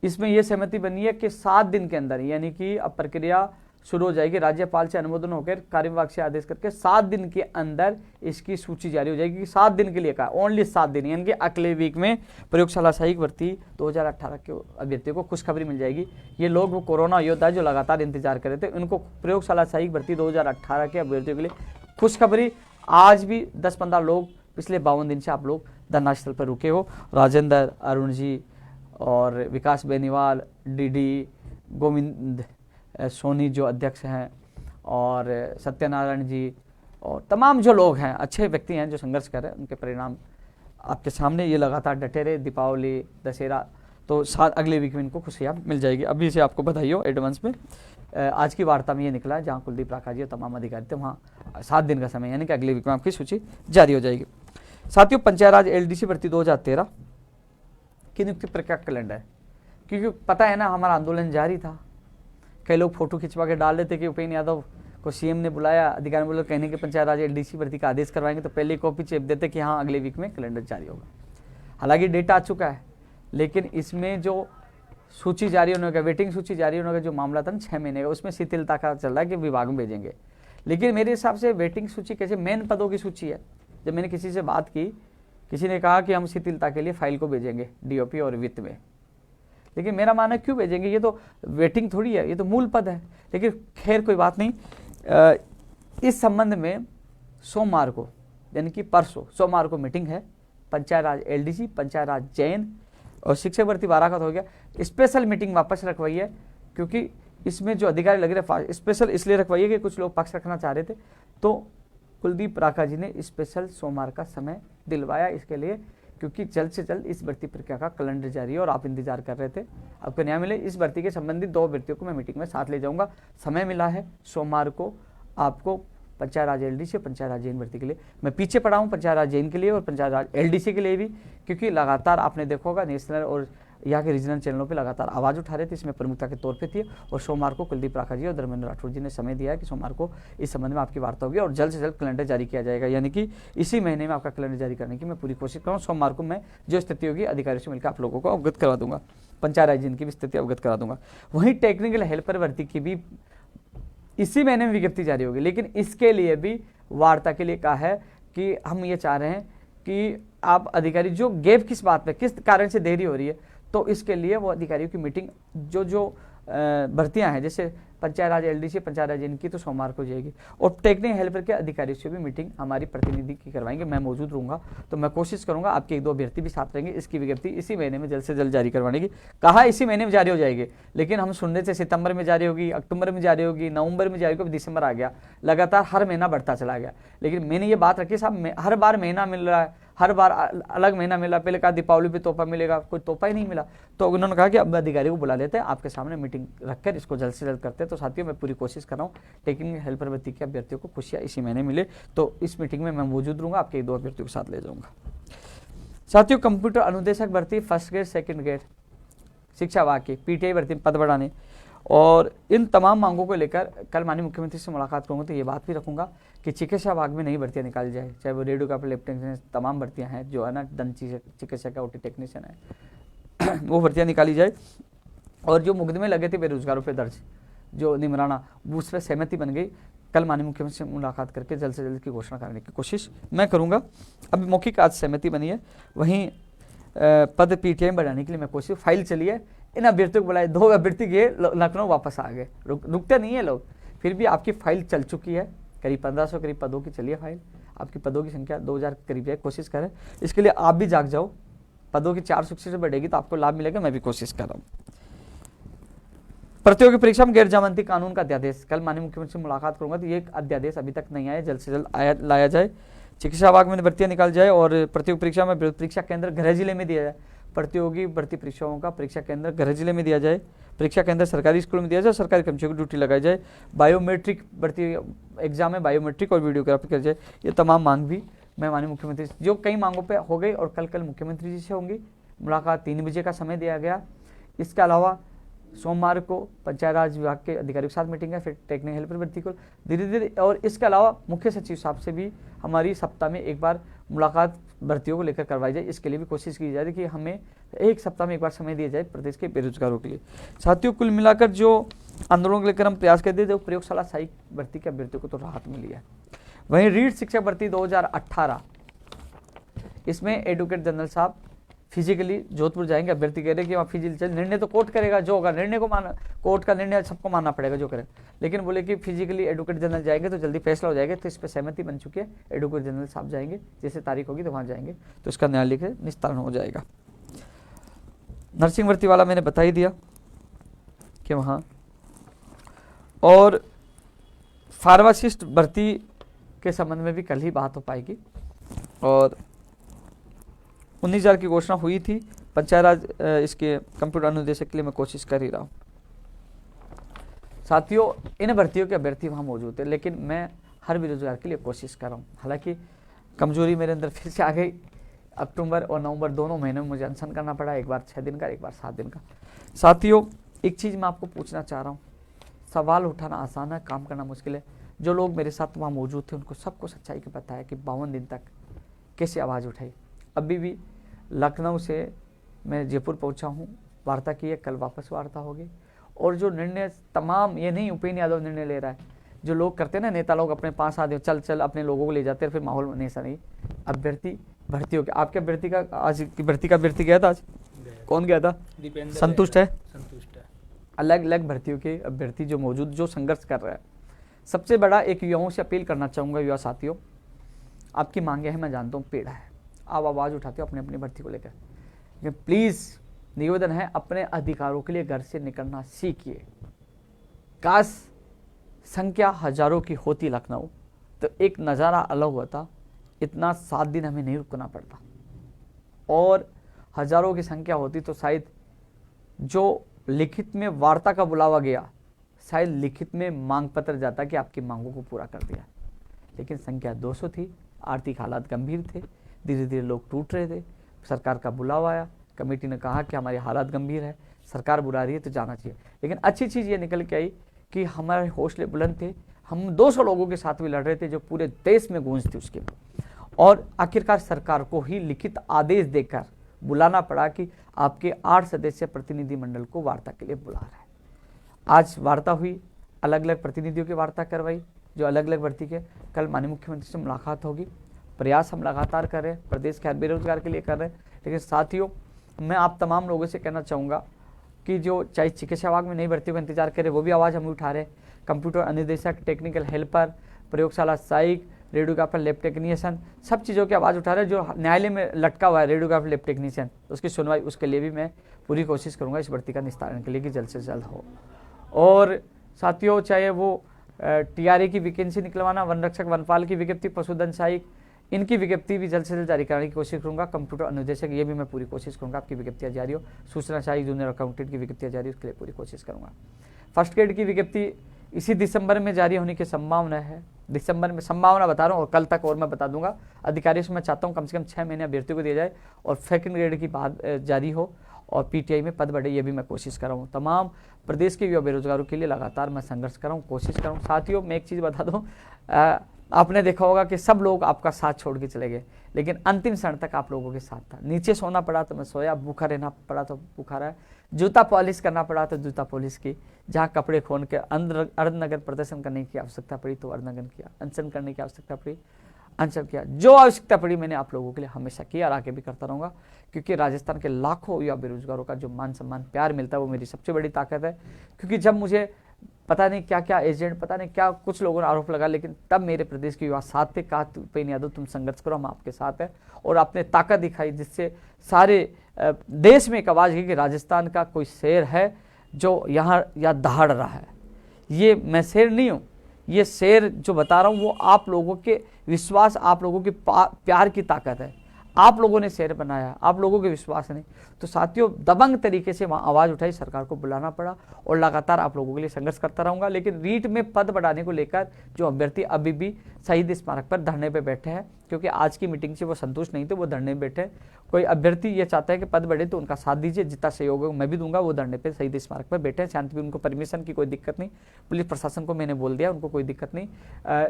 Speaker 1: इसमें यह सहमति बनी है कि 7 दिन के अंदर, यानी कि अब प्रक्रिया शुरू हो जाएगी, राज्यपाल से अनुमोदन होकर कार्य विभाग से आदेश करके 7 दिन के अंदर इसकी सूची जारी हो जाएगी। 7 दिन के लिए कहा, ओनली 7 दिन, यानी कि अगले वीक में प्रयोगशाला सहायक भर्ती 2018 के अभ्यर्थियों को खुशखबरी मिल जाएगी। ये लोग वो कोरोना योद्धा जो लगातार इंतजार कर रहे थे, उनको प्रयोगशाला सहायक भर्ती 2018 के अभ्यर्थियों के लिए खुशखबरी। आज भी 10-15 लोग पिछले 52 दिन से आप लोग धरना स्थल पर रुके हो, राजेंद्र, अरुण जी और विकास बेनीवाल, डीडी गोविंद सोनी जो अध्यक्ष हैं, और सत्यनारायण जी, और तमाम जो लोग हैं, अच्छे व्यक्ति हैं जो संघर्ष कर रहे हैं, उनके परिणाम आपके सामने। ये लगातार डटे रहे, दीपावली, दशहरा, तो अगले वीक में इनको खुशियाँ मिल जाएगी। अभी से आपको बधाई हो एडवांस में। आज की वार्ता में ये निकला है, जहाँ कुलदीप राका जी और तमाम अधिकारी थे, वहाँ 7 दिन का समय, यानी कि अगले वीक में आपकी सूची जारी हो जाएगी। साथियों, पंचायत राज LDC भर्ती 2013 की नियुक्ति प्रक्रिया कैलेंडर है, क्योंकि पता है ना हमारा आंदोलन जारी था। कई लोग फोटो खिंचवा के डाल देते कि उपेन्द्र यादव को CM ने बुलाया, अधिकारी बोले कहने के पंचायत राज LDC भर्ती का आदेश करवाएंगे, तो पहले कॉपी चेप देते कि हाँ अगले वीक में कैलेंडर जारी होगा। हालांकि डेटा आ चुका है, लेकिन इसमें जो सूची जारी होने का, वेटिंग सूची जारी होने का जो मामला था ना 6 महीने का, उसमें शिथिलता का चल रहा है कि विभाग में भेजेंगे। लेकिन मेरे हिसाब से वेटिंग सूची कैसे, मेन पदों की सूची है। जब मैंने किसी से बात की, किसी ने कहा कि हम शिथिलता के लिए फाइल को भेजेंगे डीओपी और वित्त में। लेकिन मेरा मानना क्यों भेजेंगे, ये तो वेटिंग थोड़ी है, ये तो मूल पद है। लेकिन खैर कोई बात नहीं। इस संबंध में सोमवार को यानी कि परसों सोमवार को मीटिंग है। पंचायत राज एलडीसी, पंचायत राज जैन और शिक्षक भर्ती 12 का तो हो गया। स्पेशल मीटिंग वापस रखवाई है, क्योंकि इसमें जो अधिकारी लग रहे स्पेशल इसलिए रखवाई है कि कुछ लोग पक्ष रखना चाह रहे थे, तो कुलदीप राका जी ने स्पेशल सोमवार का समय दिलवाया इसके लिए, क्योंकि जल्द से जल्द इस भर्ती प्रक्रिया का कैलेंडर जारी है और आप इंतजार कर रहे थे आपको न्याय मिले। इस भर्ती के संबंधित 2 भर्तियों को मैं मीटिंग में साथ ले जाऊंगा। समय मिला है सोमवार को आपको पंचायत राज एलडीसी और पंचायत राज जैन भर्ती के लिए। मैं पीछे पड़ा हूँ पंचायत राज जैन के लिए और पंचायत राज एलडीसी के लिए भी, क्योंकि लगातार आपने देखा होगा नेशनल और यहाँ के रीजनल चैनलों पे लगातार आवाज़ उठा रहे थे, इसमें प्रमुखता के तौर पे थी। और सोमवार को कुलदीप राका जी और धर्मेंद्र राठौर जी ने समय दिया है कि सोमवार को इस संबंध में आपकी वार्ता होगी और जल्द से जल्द कैलेंडर जारी किया जाएगा, यानी कि इसी महीने में आपका कैलेंडर जारी करने की मैं पूरी कोशिश करूँ। सोमवार को मैं जो स्थिति होगी अधिकारियों से मिलकर आप लोगों को अवगत करवा दूंगा, पंचायत राज जैन की भी स्थिति अवगत करा दूंगा। वहीं टेक्निकल हेल्पर भर्ती की भी इसी महीने में विज्ञप्ति जारी होगी, लेकिन इसके लिए भी वार्ता के लिए कहा है कि हम ये चाह रहे हैं कि आप अधिकारी जो गैप किस बात पे, किस कारण से देरी हो रही है, तो इसके लिए वो अधिकारियों की मीटिंग जो भर्तियां हैं जैसे पंचायत राज एलडीसी, पंचायत राज इनकी तो सोमवार को जाएगी। और टेक्निकल हेल्पर के अधिकारियों से भी मीटिंग हमारी प्रतिनिधि की करवाएंगे, मैं मौजूद रहूंगा। तो मैं कोशिश करूंगा आपके 1-2 अभ्यर्थी भी साथ रहेंगे। इसकी विज्ञप्ति इसी महीने में जल्द से जल्द जारी करवाने की कहा, इसी महीने में जारी हो जाएगी। लेकिन हम सुनने से सितंबर में जारी होगी, अक्टूबर में जारी होगी, नवंबर में जारी होगी, दिसंबर आ गया, लगातार हर महीना बढ़ता चला गया। लेकिन मैंने ये बात रखी साहब, हर बार महीना मिल रहा है, हर बार अलग महीना मिला। पहले कहा दीपावली पे तोहफा मिलेगा, कोई तोहफा ही नहीं मिला। तो उन्होंने कहा कि अब अधिकारी को बुला लेते हैं, आपके सामने मीटिंग रखकर इसको जल्द से जल्द करते हैं। तो साथियों मैं पूरी कोशिश कर रहा हूँ टेक्निकल हेल्पर भर्ती के अभ्यर्थियों को खुशियाँ इसी महीने मिले, तो इस मीटिंग में मैं मौजूद रहूंगा, आपके 2 अभ्यर्थियों के साथ ले जाऊंगा। साथियों कंप्यूटर अनुदेशक भर्ती फर्स्ट ग्रेड सेकंड ग्रेड शिक्षा विभाग की पीटीआई भर्ती पद बढ़ाने और इन तमाम मांगों को लेकर कल माननीय मुख्यमंत्री से मुलाकात करूंगा, तो ये बात भी रखूंगा कि चिकित्सा विभाग में नई भर्तियां निकाली जाए, चाहे वो रेडियो का लेफ्टिनेंट, तमाम भर्तियां हैं जो है ना, दंत चिकित्सक का ओटी टेक्नीशियन है वो भर्तियां निकाली जाए। और जो मुकदमे लगे थे बेरोजगारों पर दर्ज, जो निमराना, उस पर सहमति बन गई। कल माननीय मुख्यमंत्री से मुलाकात करके जल्द से जल्द की घोषणा करने की कोशिश मैं करूंगा। अभी मौखिक आज सहमति बनी है, वहीं पद पीटीआई बढ़ाने के लिए मैं कोशिश, फाइल चली है, इन अभ्यर्थियों को बुलाए। 2 अभ्यर्थी गए लखनऊ, वापस आ गए, रुकते नहीं है लोग। फिर भी आपकी फाइल चल चुकी है, करीब 1500 करीब पदों की चली है फाइल। आपकी पदों की संख्या 2000 करीब है, कोशिश करें इसके लिए आप भी जाग जाओ। पदों की 400 से बढ़ेगी तो आपको लाभ मिलेगा, मैं भी कोशिश कर रहा हूँ। प्रतियोगी परीक्षा में गैर जमानती कानून का अध्यादेश, कल माननीय मुख्यमंत्री से मुलाकात करूंगा, तो ये अध्यादेश अभी तक नहीं आया, जल्द से जल्द लाया जाए। चिकित्सा विभाग में भर्तियां निकाल जाए और प्रतियोगी परीक्षा में परीक्षा केंद्र गृह जिले में दिया जाए। प्रतियोगी भर्ती परीक्षाओं का परीक्षा केंद्र गृह जिले में दिया जाए, परीक्षा केंद्र सरकारी स्कूल में दिया जाए, सरकारी कर्मचारियों की ड्यूटी लगाई जाए। बायोमेट्रिक भर्ती एग्जाम में बायोमेट्रिक और वीडियोग्राफी कर जाए। ये तमाम मांग भी मैं माननीय मुख्यमंत्री जो कई मांगों पे हो गई और कल मुख्यमंत्री जी से होंगी मुलाकात। 3 बजे का समय दिया गया। इसके अलावा सोमवार को पंचायत राज विभाग के अधिकारियों के साथ मीटिंग है, फिर टेक्निकल हेल्पर भर्ती को धीरे धीरे। और इसके अलावा मुख्य सचिव साहब से भी हमारी सप्ताह में एक बार मुलाकात भर्तियों को लेकर करवाई जाए। इसके लिए भी कोशिश की जा रही है कि हमें 1 सप्ताह में एक बार समय दिया जाए प्रदेश के बेरोजगारों के लिए। साथियों कुल मिलाकर जो आंदोलन को लेकर हम प्रयास करते थे, प्रयोगशाला सहायक भर्ती के अभ्यर्थियों को तो राहत मिली है। वहीं रीढ़ शिक्षक भर्ती 2018, इसमें एडवोकेट जनरल साहब फिजिकली जोधपुर जाएंगे। अभ्यर्थी कह रहे कि वहाँ फिजिकल निर्णय तो कोर्ट करेगा, जो होगा निर्णय को माना, कोर्ट का निर्णय सबको मानना पड़ेगा जो करेगा। लेकिन बोले कि फिजिकली एडवोकेट जनरल जाएंगे तो जल्दी फैसला हो जाएगा, तो इस पर सहमति बन चुकी है। एडवोकेट जनरल साहब जाएंगे, जैसे तारीख होगी तो वहाँ जाएंगे, तो इसका न्यायालय के निस्तारण हो जाएगा। नर्सिंग भर्ती वाला मैंने बता ही दिया कि वहाँ, और फार्मासिस्ट भर्ती के संबंध में भी कल ही बात हो पाएगी। और 19,000 की घोषणा हुई थी पंचायत राज इसके कंप्यूटर अनुदेशक के लिए मैं कोशिश कर ही रहा हूँ। साथियों इन भर्तियों के अभ्यर्थी वहाँ मौजूद है, लेकिन मैं हर बेरोजगार के लिए कोशिश कर रहा हूँ। हालांकि कमजोरी मेरे अंदर फिर से आ गई। अक्टूबर और नवंबर दोनों महीने में मुझे अनशन करना पड़ा, एक बार 6 दिन का, एक बार 7 दिन का। साथियों एक चीज़ मैं आपको पूछना चाह रहा हूँ, सवाल उठाना आसान है, काम करना मुश्किल है। जो लोग मेरे साथ वहाँ मौजूद थे उनको सबको सच्चाई का पता है कि 52 दिन तक कैसे आवाज़ उठाई। अभी भी लखनऊ से मैं जयपुर पहुंचा हूं वार्ता की है, कल वापस वार्ता होगी। और जो निर्णय तमाम, ये नहीं उपेंद्र यादव निर्णय ले रहा है, जो लोग करते हैं ना, नेता लोग अपने 5 चल चल अपने लोगों को ले जाते हैं, फिर माहौल में ऐसा नहीं। अभ्यर्थी भर्ती हो गया, आपके अभ्यर्थी का आज की भर्ती का अभ्यर्थी गया था, आज कौन गया था? संतुष्ट है? संतुष्ट है। अलग अलग भर्तियों के अभ्यर्थी जो मौजूद, जो संघर्ष कर रहे हैं। सबसे बड़ा एक युवाओं से अपील करना चाहूँगा, युवा साथियों, आपकी मांगे हैं, मैं जानता हूँ, पीड़ा है, आप आवाज़ उठाते हो अपनी अपनी भर्ती को लेकर, लेकिन प्लीज़ निवेदन है, अपने अधिकारों के लिए घर से निकलना सीखिए। काश संख्या हजारों की होती लखनऊ तो एक नज़ारा अलग होता, इतना 7 दिन हमें नहीं रुकना पड़ता, और हजारों की संख्या होती तो शायद जो लिखित में वार्ता का बुलावा गया, शायद लिखित में मांग पत्र जाता कि आपकी मांगों को पूरा कर दिया। लेकिन संख्या 200 थी, आर्थिक हालात गंभीर थे, धीरे धीरे लोग टूट रहे थे, सरकार का बुलावा आया, कमेटी ने कहा कि हमारे हालात गंभीर है, सरकार बुला रही है तो जाना चाहिए। लेकिन अच्छी चीज़ ये निकल के आई कि हमारे हौसले बुलंद थे, हम 200 लोगों के साथ भी लड़ रहे थे जो पूरे देश में गूंज थी उसके, और आखिरकार सरकार को ही लिखित आदेश देकर बुलाना पड़ा कि आपके 8 सदस्यीय प्रतिनिधिमंडल को वार्ता के लिए बुला रहा है। आज वार्ता हुई, अलग अलग प्रतिनिधियों की वार्ता करवाई जो अलग अलग भर्ती के। कल माननीय मुख्यमंत्री से मुलाकात होगी। प्रयास हम लगातार कर रहे हैं, प्रदेश के हर बेरोजगार के लिए कर रहे हैं। लेकिन साथियों, मैं आप तमाम लोगों से कहना चाहूँगा कि जो चाहे चिकित्सा विभाग में नई भर्तियों का इंतजार करें, वो भी आवाज़ हम उठा रहे हैं। कंप्यूटर अनुदेशक, टेक्निकल हेल्पर, प्रयोगशाला सहायक, रेडियोग्राफर, लैब टेक्नीशियन, सब चीज़ों की आवाज़ उठा रहे हैं। जो न्यायालय में लटका हुआ है रेडियोग्राफर, लैब टेक्नीशियन, उसकी सुनवाई, उसके लिए भी मैं पूरी कोशिश करूँगा इस भर्ती का निस्तारण के लिए कि जल्द से जल्द हो। और साथियों, चाहे वो TRA की वैकेंसी निकलवाना, वन रक्षक, वनपाल की विज्ञप्ति, पशुधन सहायक, इनकी विज्ञप्ति भी जल्द से जल्द जारी कराने की कोशिश करूँगा। कंप्यूटर अनुदेशक, ये भी मैं पूरी कोशिश करूँगा आपकी विज्ञप्तियाँ जारी हो। सूचना सहायक, जूनियर अकाउंटेंट की विज्ञप्तियाँ जारी हो, उसके लिए पूरी कोशिश करूँगा। फर्स्ट ग्रेड की विज्ञप्ति इसी दिसंबर में जारी होने की संभावना है। दिसंबर में संभावना बता रहा हूँ, और कल तक और मैं बता दूंगा। अधिकारियों से मैं चाहता हूँ कम से कम 6 महीने अभ्यर्थियों को दिया जाए और सेकंड ग्रेड की बात जारी हो, और PTI में पद बढ़े, ये भी मैं कोशिश कर रहा हूँ। तमाम प्रदेश के युवा बेरोजगारों के लिए लगातार मैं संघर्ष कर रहा हूँ, कोशिश कर रहा हूँ। साथियों, मैं एक चीज़ बता दूँ, आपने देखा होगा कि सब लोग आपका साथ छोड़ के चले गए, लेकिन अंतिम क्षण तक आप लोगों के साथ था। नीचे सोना पड़ा तो मैं सोया, भूखा रहना पड़ा तो भूखा रहा, जूता पॉलिश करना पड़ा तो जूता पॉलिश की, जहाँ कपड़े खोल के अर्धनग्न प्रदर्शन करने की आवश्यकता पड़ी तो अर्धनग्न किया, अनशन करने की आवश्यकता पड़ी अनशन किया। जो आवश्यकता पड़ी मैंने आप लोगों के लिए हमेशा किया और आगे भी करता रहूँगा, क्योंकि राजस्थान के लाखों युवा बेरोजगारों का जो मान सम्मान प्यार मिलता है वो मेरी सबसे बड़ी ताकत है। क्योंकि जब मुझे पता नहीं क्या क्या एजेंट, पता नहीं क्या कुछ लोगों ने आरोप लगा, लेकिन तब मेरे प्रदेश के युवा साथ थे, कहा उपेंद्र यादव तुम संघर्ष करो, हम आपके साथ हैं, और आपने ताकत दिखाई जिससे सारे देश में एक आवाज़ की कि राजस्थान का कोई शेर है जो यहाँ या दहाड़ रहा है। ये मैं शेर नहीं हूँ, ये शेर जो बता रहा हूँ वो आप लोगों के विश्वास, आप लोगों के प्यार की ताकत है। आप लोगों ने शेर बनाया, आप लोगों के विश्वास नहीं। तो साथियों, दबंग तरीके से वहाँ आवाज़ उठाई, सरकार को बुलाना पड़ा, और लगातार आप लोगों के लिए संघर्ष करता रहूँगा। लेकिन रीट में पद बढ़ाने को लेकर जो अभ्यर्थी अभी भी शहीद स्मारक पर धरने पर बैठे हैं, क्योंकि आज की मीटिंग से वो संतुष्ट नहीं थे, वो धरने में बैठे। कोई अभ्यर्थी ये चाहता है कि पद बढ़े तो उनका साथ दीजिए, जितना सहयोग है मैं भी दूंगा। वो धरने पे शहीद स्मारक पर बैठे हैं शांतिपूर्ण, उनको परमिशन की कोई दिक्कत नहीं। पुलिस प्रशासन को मैंने बोल दिया, उनको कोई दिक्कत नहीं।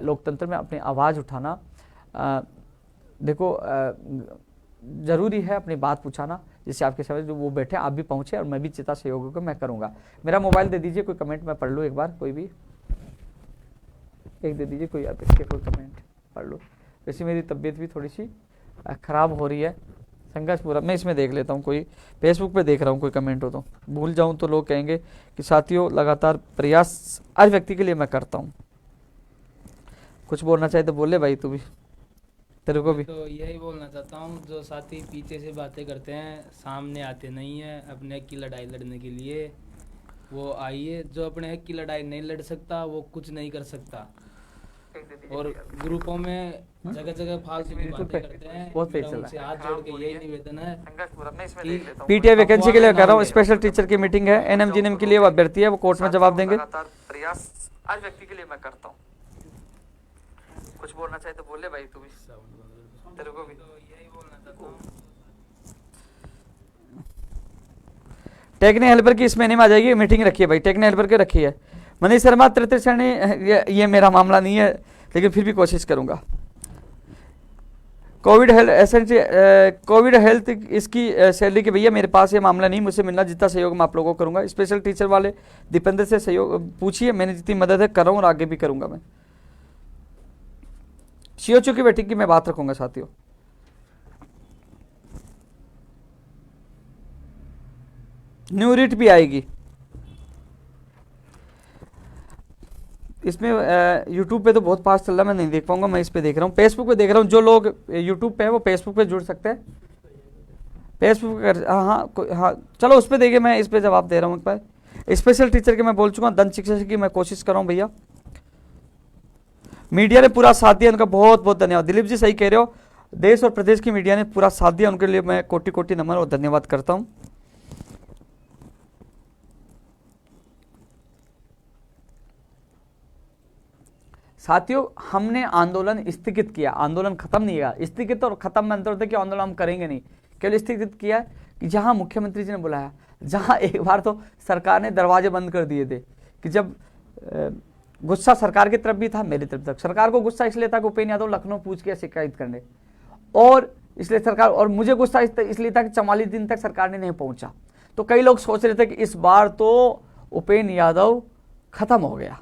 Speaker 1: लोकतंत्र में अपनी आवाज़ उठाना, देखो जरूरी है अपनी बात पूछाना, जिससे आपके समझ जो वो बैठे आप भी पहुँचे, और मैं भी चिता सहयोग को मैं करूँगा। मेरा मोबाइल दे दीजिए, कोई कमेंट मैं पढ़ लूँ एक बार, कोई भी एक दे दीजिए, कोई आप इसके कोई कमेंट पढ़ लो। वैसे मेरी तबीयत भी थोड़ी सी ख़राब हो रही है, संघर्ष पूरा मैं इसमें देख लेता हूँ। कोई फेसबुक पे देख रहा हूँ, कोई कमेंट हो तो भूल जाऊँ तो लोग कहेंगे कि साथियों लगातार प्रयास हर व्यक्ति के लिए मैं करता हूँ। कुछ बोलना चाहे तो बोले भाई, तू भी, तेरे को भी।
Speaker 2: तो यही बोलना चाहता हूँ, जो साथी पीछे से बातें करते हैं सामने आते नहीं है अपने हक की लड़ाई लड़ने के लिए, वो आइए। जो अपने हक की लड़ाई नहीं लड़ सकता वो कुछ नहीं कर सकता। और ग्रुपों में जगह जगह फालतू की बातें करते हैं,
Speaker 1: बहुत सही चल
Speaker 2: उनसे हाथ जोड़ के यही निवेदन है कि
Speaker 1: PTI वैकेंसी के लिए कर रहा हूँ, स्पेशल टीचर की मीटिंग है, NM GNM के लिए वो अभ्यर्थी है, वो कोर्ट में जवाब देंगे। प्रयास हर व्यक्ति के लिए मैं करता हूँ। कुछ बोलना चाहे तो बोले भाई, तू भी, तेरे को भी।
Speaker 2: यही बोलना चाहता हूँ।
Speaker 1: टेक्निकल हेल्पर की इस महीने में आ जाएगी, मीटिंग रखी है भाई, टेक्निकल हेल्पर की रखी है। मनीष शर्मा, तृतीय श्रेणी, ये मेरा मामला नहीं है, लेकिन फिर भी कोशिश करूंगा। कोविड हेल्थ इसकी सैलरी के भैया मेरे पास ये मामला नहीं, मुझसे मिलना, जितना सहयोग मैं आप लोगों को करूंगा। स्पेशल टीचर वाले दीपेंद्र से सहयोग पूछिए, मैंने जितनी मदद है कर रहा हूँ और आगे भी करूंगा मैं। सीओचू की बैठक की मैं बात रखूंगा साथियों। न्यू रीट भी आएगी इसमें। यूट्यूब पे तो बहुत फास्ट चल रहा है, मैं नहीं देख पाऊंगा, मैं इस पे देख रहा हूँ, फेसबुक पे देख रहा हूँ। जो लोग यूट्यूब पे है वो फेसबुक पे जुड़ सकते हैं, फेसबुक पर। हाँ चलो उस पर देखिए, मैं इस पे जवाब दे रहा हूँ एक बार। स्पेशल टीचर के मैं बोल चुका हूँ, दंत शिक्षक की मैं कोशिश कर रहा हूँ भैया। मीडिया ने पूरा साथ दिया, उनका बहुत बहुत धन्यवाद। दिलीप जी सही कह रहे हो, देश और प्रदेश की मीडिया ने पूरा साथ दिया, उनके लिए मैं कोटि कोटि नमन और धन्यवाद करता हूँ। साथियों हमने आंदोलन स्थगित किया, आंदोलन खत्म नहीं हुआ। स्थगित और खत्म में अंतर होता है कि आंदोलन हम करेंगे नहीं, केवल स्थगित किया है कि जहां मुख्यमंत्री जी ने बुलाया, जहां एक बार तो सरकार ने दरवाजे बंद कर दिए थे कि जब गुस्सा सरकार की तरफ भी था, मेरी तरफ तक। सरकार को गुस्सा इसलिए था कि उपेंद्र यादव लखनऊ पूछ के शिकायत करने, और इसलिए सरकार, और मुझे गुस्सा इसलिए था कि 44 दिन तक सरकार ने नहीं पहुंचा। तो कई लोग सोच रहे थे कि इस बार तो उपेंद्र यादव खत्म हो गया,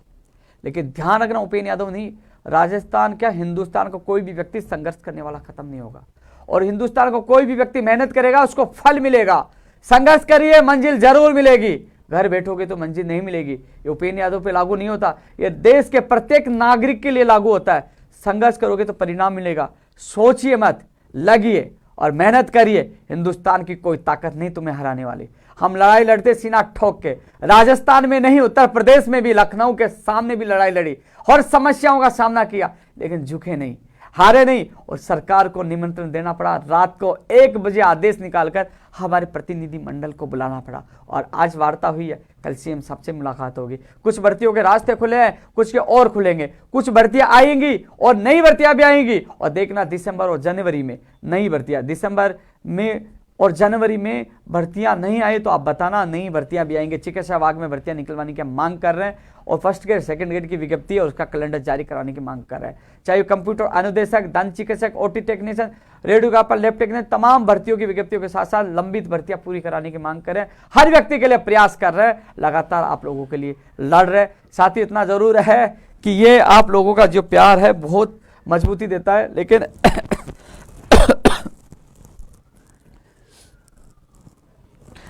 Speaker 1: लेकिन ध्यान रखना उपेंद्र यादव नहीं, राजस्थान क्या हिंदुस्तान का कोई भी व्यक्ति संघर्ष करने वाला खत्म नहीं होगा। और हिंदुस्तान का कोई भी व्यक्ति मेहनत करेगा उसको फल मिलेगा। संघर्ष करिए, मंजिल जरूर मिलेगी। घर बैठोगे तो मंजिल नहीं मिलेगी। ये उपेंद्र यादव पे लागू नहीं होता, ये देश के प्रत्येक नागरिक के लिए लागू होता है। संघर्ष करोगे तो परिणाम मिलेगा। सोचिए मत, लगिए और मेहनत करिए। हिंदुस्तान की कोई ताकत नहीं तुम्हें हराने वाली। हम लड़ाई लड़ते सीना ठोक के, राजस्थान में नहीं, उत्तर प्रदेश में भी, लखनऊ के सामने भी लड़ाई लड़ी और समस्याओं का सामना किया, लेकिन झुके नहीं, हारे नहीं। और सरकार को निमंत्रण देना पड़ा, रात को 1 बजे आदेश निकालकर हमारे प्रतिनिधि मंडल को बुलाना पड़ा, और आज वार्ता हुई है, कल सीएम साहब से मुलाकात होगी। कुछ भर्तियों के रास्ते खुले हैं, कुछ के और खुलेंगे, कुछ भर्तियां आएंगी और नई भर्तियां भी आएंगी। और देखना दिसंबर और जनवरी में नई भर्तियां, दिसंबर में और जनवरी में भर्तियां नहीं आई तो आप बताना, नई भर्तियां भी आएंगे। चिकित्सा विभाग में भर्तियां निकलवाने की मांग कर रहे हैं, और फर्स्ट ग्रेड सेकंड ग्रेड की विज्ञप्ति और उसका कैलेंडर जारी कराने की मांग कर रहे हैं। चाहे कंप्यूटर अनुदेशक, दंत चिकित्सक, OT technician, radiographer, lab technician, तमाम भर्तियों की विज्ञप्तियों के साथ साथ लंबित भर्तियां पूरी कराने की मांग कर रहे हैं। हर व्यक्ति के लिए प्रयास कर रहे हैं, लगातार आप लोगों के लिए लड़ रहे हैं। साथ ही इतना जरूर है कि ये आप लोगों का जो प्यार है बहुत मजबूती देता है। लेकिन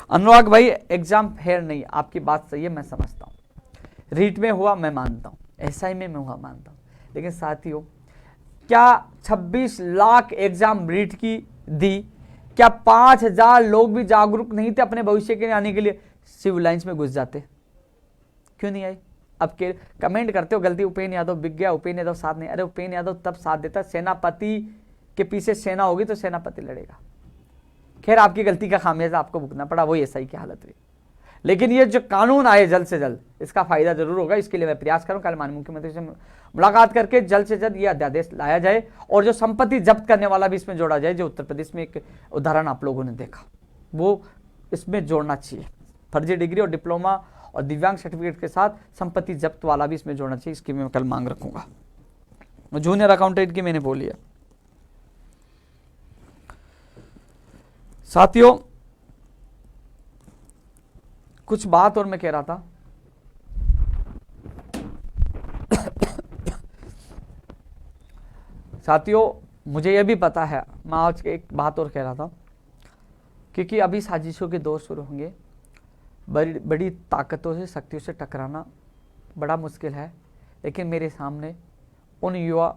Speaker 1: अनुराग भाई एग्जाम फेयर नहीं, आपकी बात सही है, मैं समझता हूँ। रीट में हुआ मैं मानता हूँ, एसआई में हुआ मानता हूँ, लेकिन साथियों क्या 26 लाख एग्जाम रीट की दी? क्या 5000 लोग भी जागरूक नहीं थे अपने भविष्य के आने के लिए? सिविल लाइंस में घुस जाते, क्यों नहीं आए? अब के कमेंट करते हो गलती उपेंद्र यादव बिक गया, उपेंद्र यादव साथ नहीं। अरे उपेंद्र यादव तब साथ देता, सेनापति के पीछे सेना होगी तो सेनापति लड़ेगा। खैर आपकी गलती का खामियाजा आपको भुगतना पड़ा, वही एसआई की हालत हुई। लेकिन ये जो कानून आए जल्द से जल्द, इसका फायदा जरूर होगा। इसके लिए मैं प्रयास करूं, कल माननीय मुख्यमंत्री से मुलाकात करके जल्द से जल्द ये अध्यादेश लाया जाए, और जो संपत्ति जब्त करने वाला भी इसमें जोड़ा जाए। जो उत्तर प्रदेश में एक उदाहरण आप लोगों ने देखा, वो इसमें जोड़ना चाहिए। फर्जी डिग्री और डिप्लोमा और दिव्यांग सर्टिफिकेट के साथ संपत्ति जब्त वाला भी इसमें जोड़ना चाहिए। इसकी मैं कल मांग रखूंगा। जूनियर अकाउंटेंट की मैंने बोली है। साथियों कुछ बात और मैं कह रहा था, साथियों मुझे यह भी पता है, मैं आज एक बात और कह रहा था, क्योंकि अभी साजिशों के दौर शुरू होंगे। बड़ी बड़ी ताकतों से, शक्तियों से टकराना बड़ा मुश्किल है, लेकिन मेरे सामने उन युवा,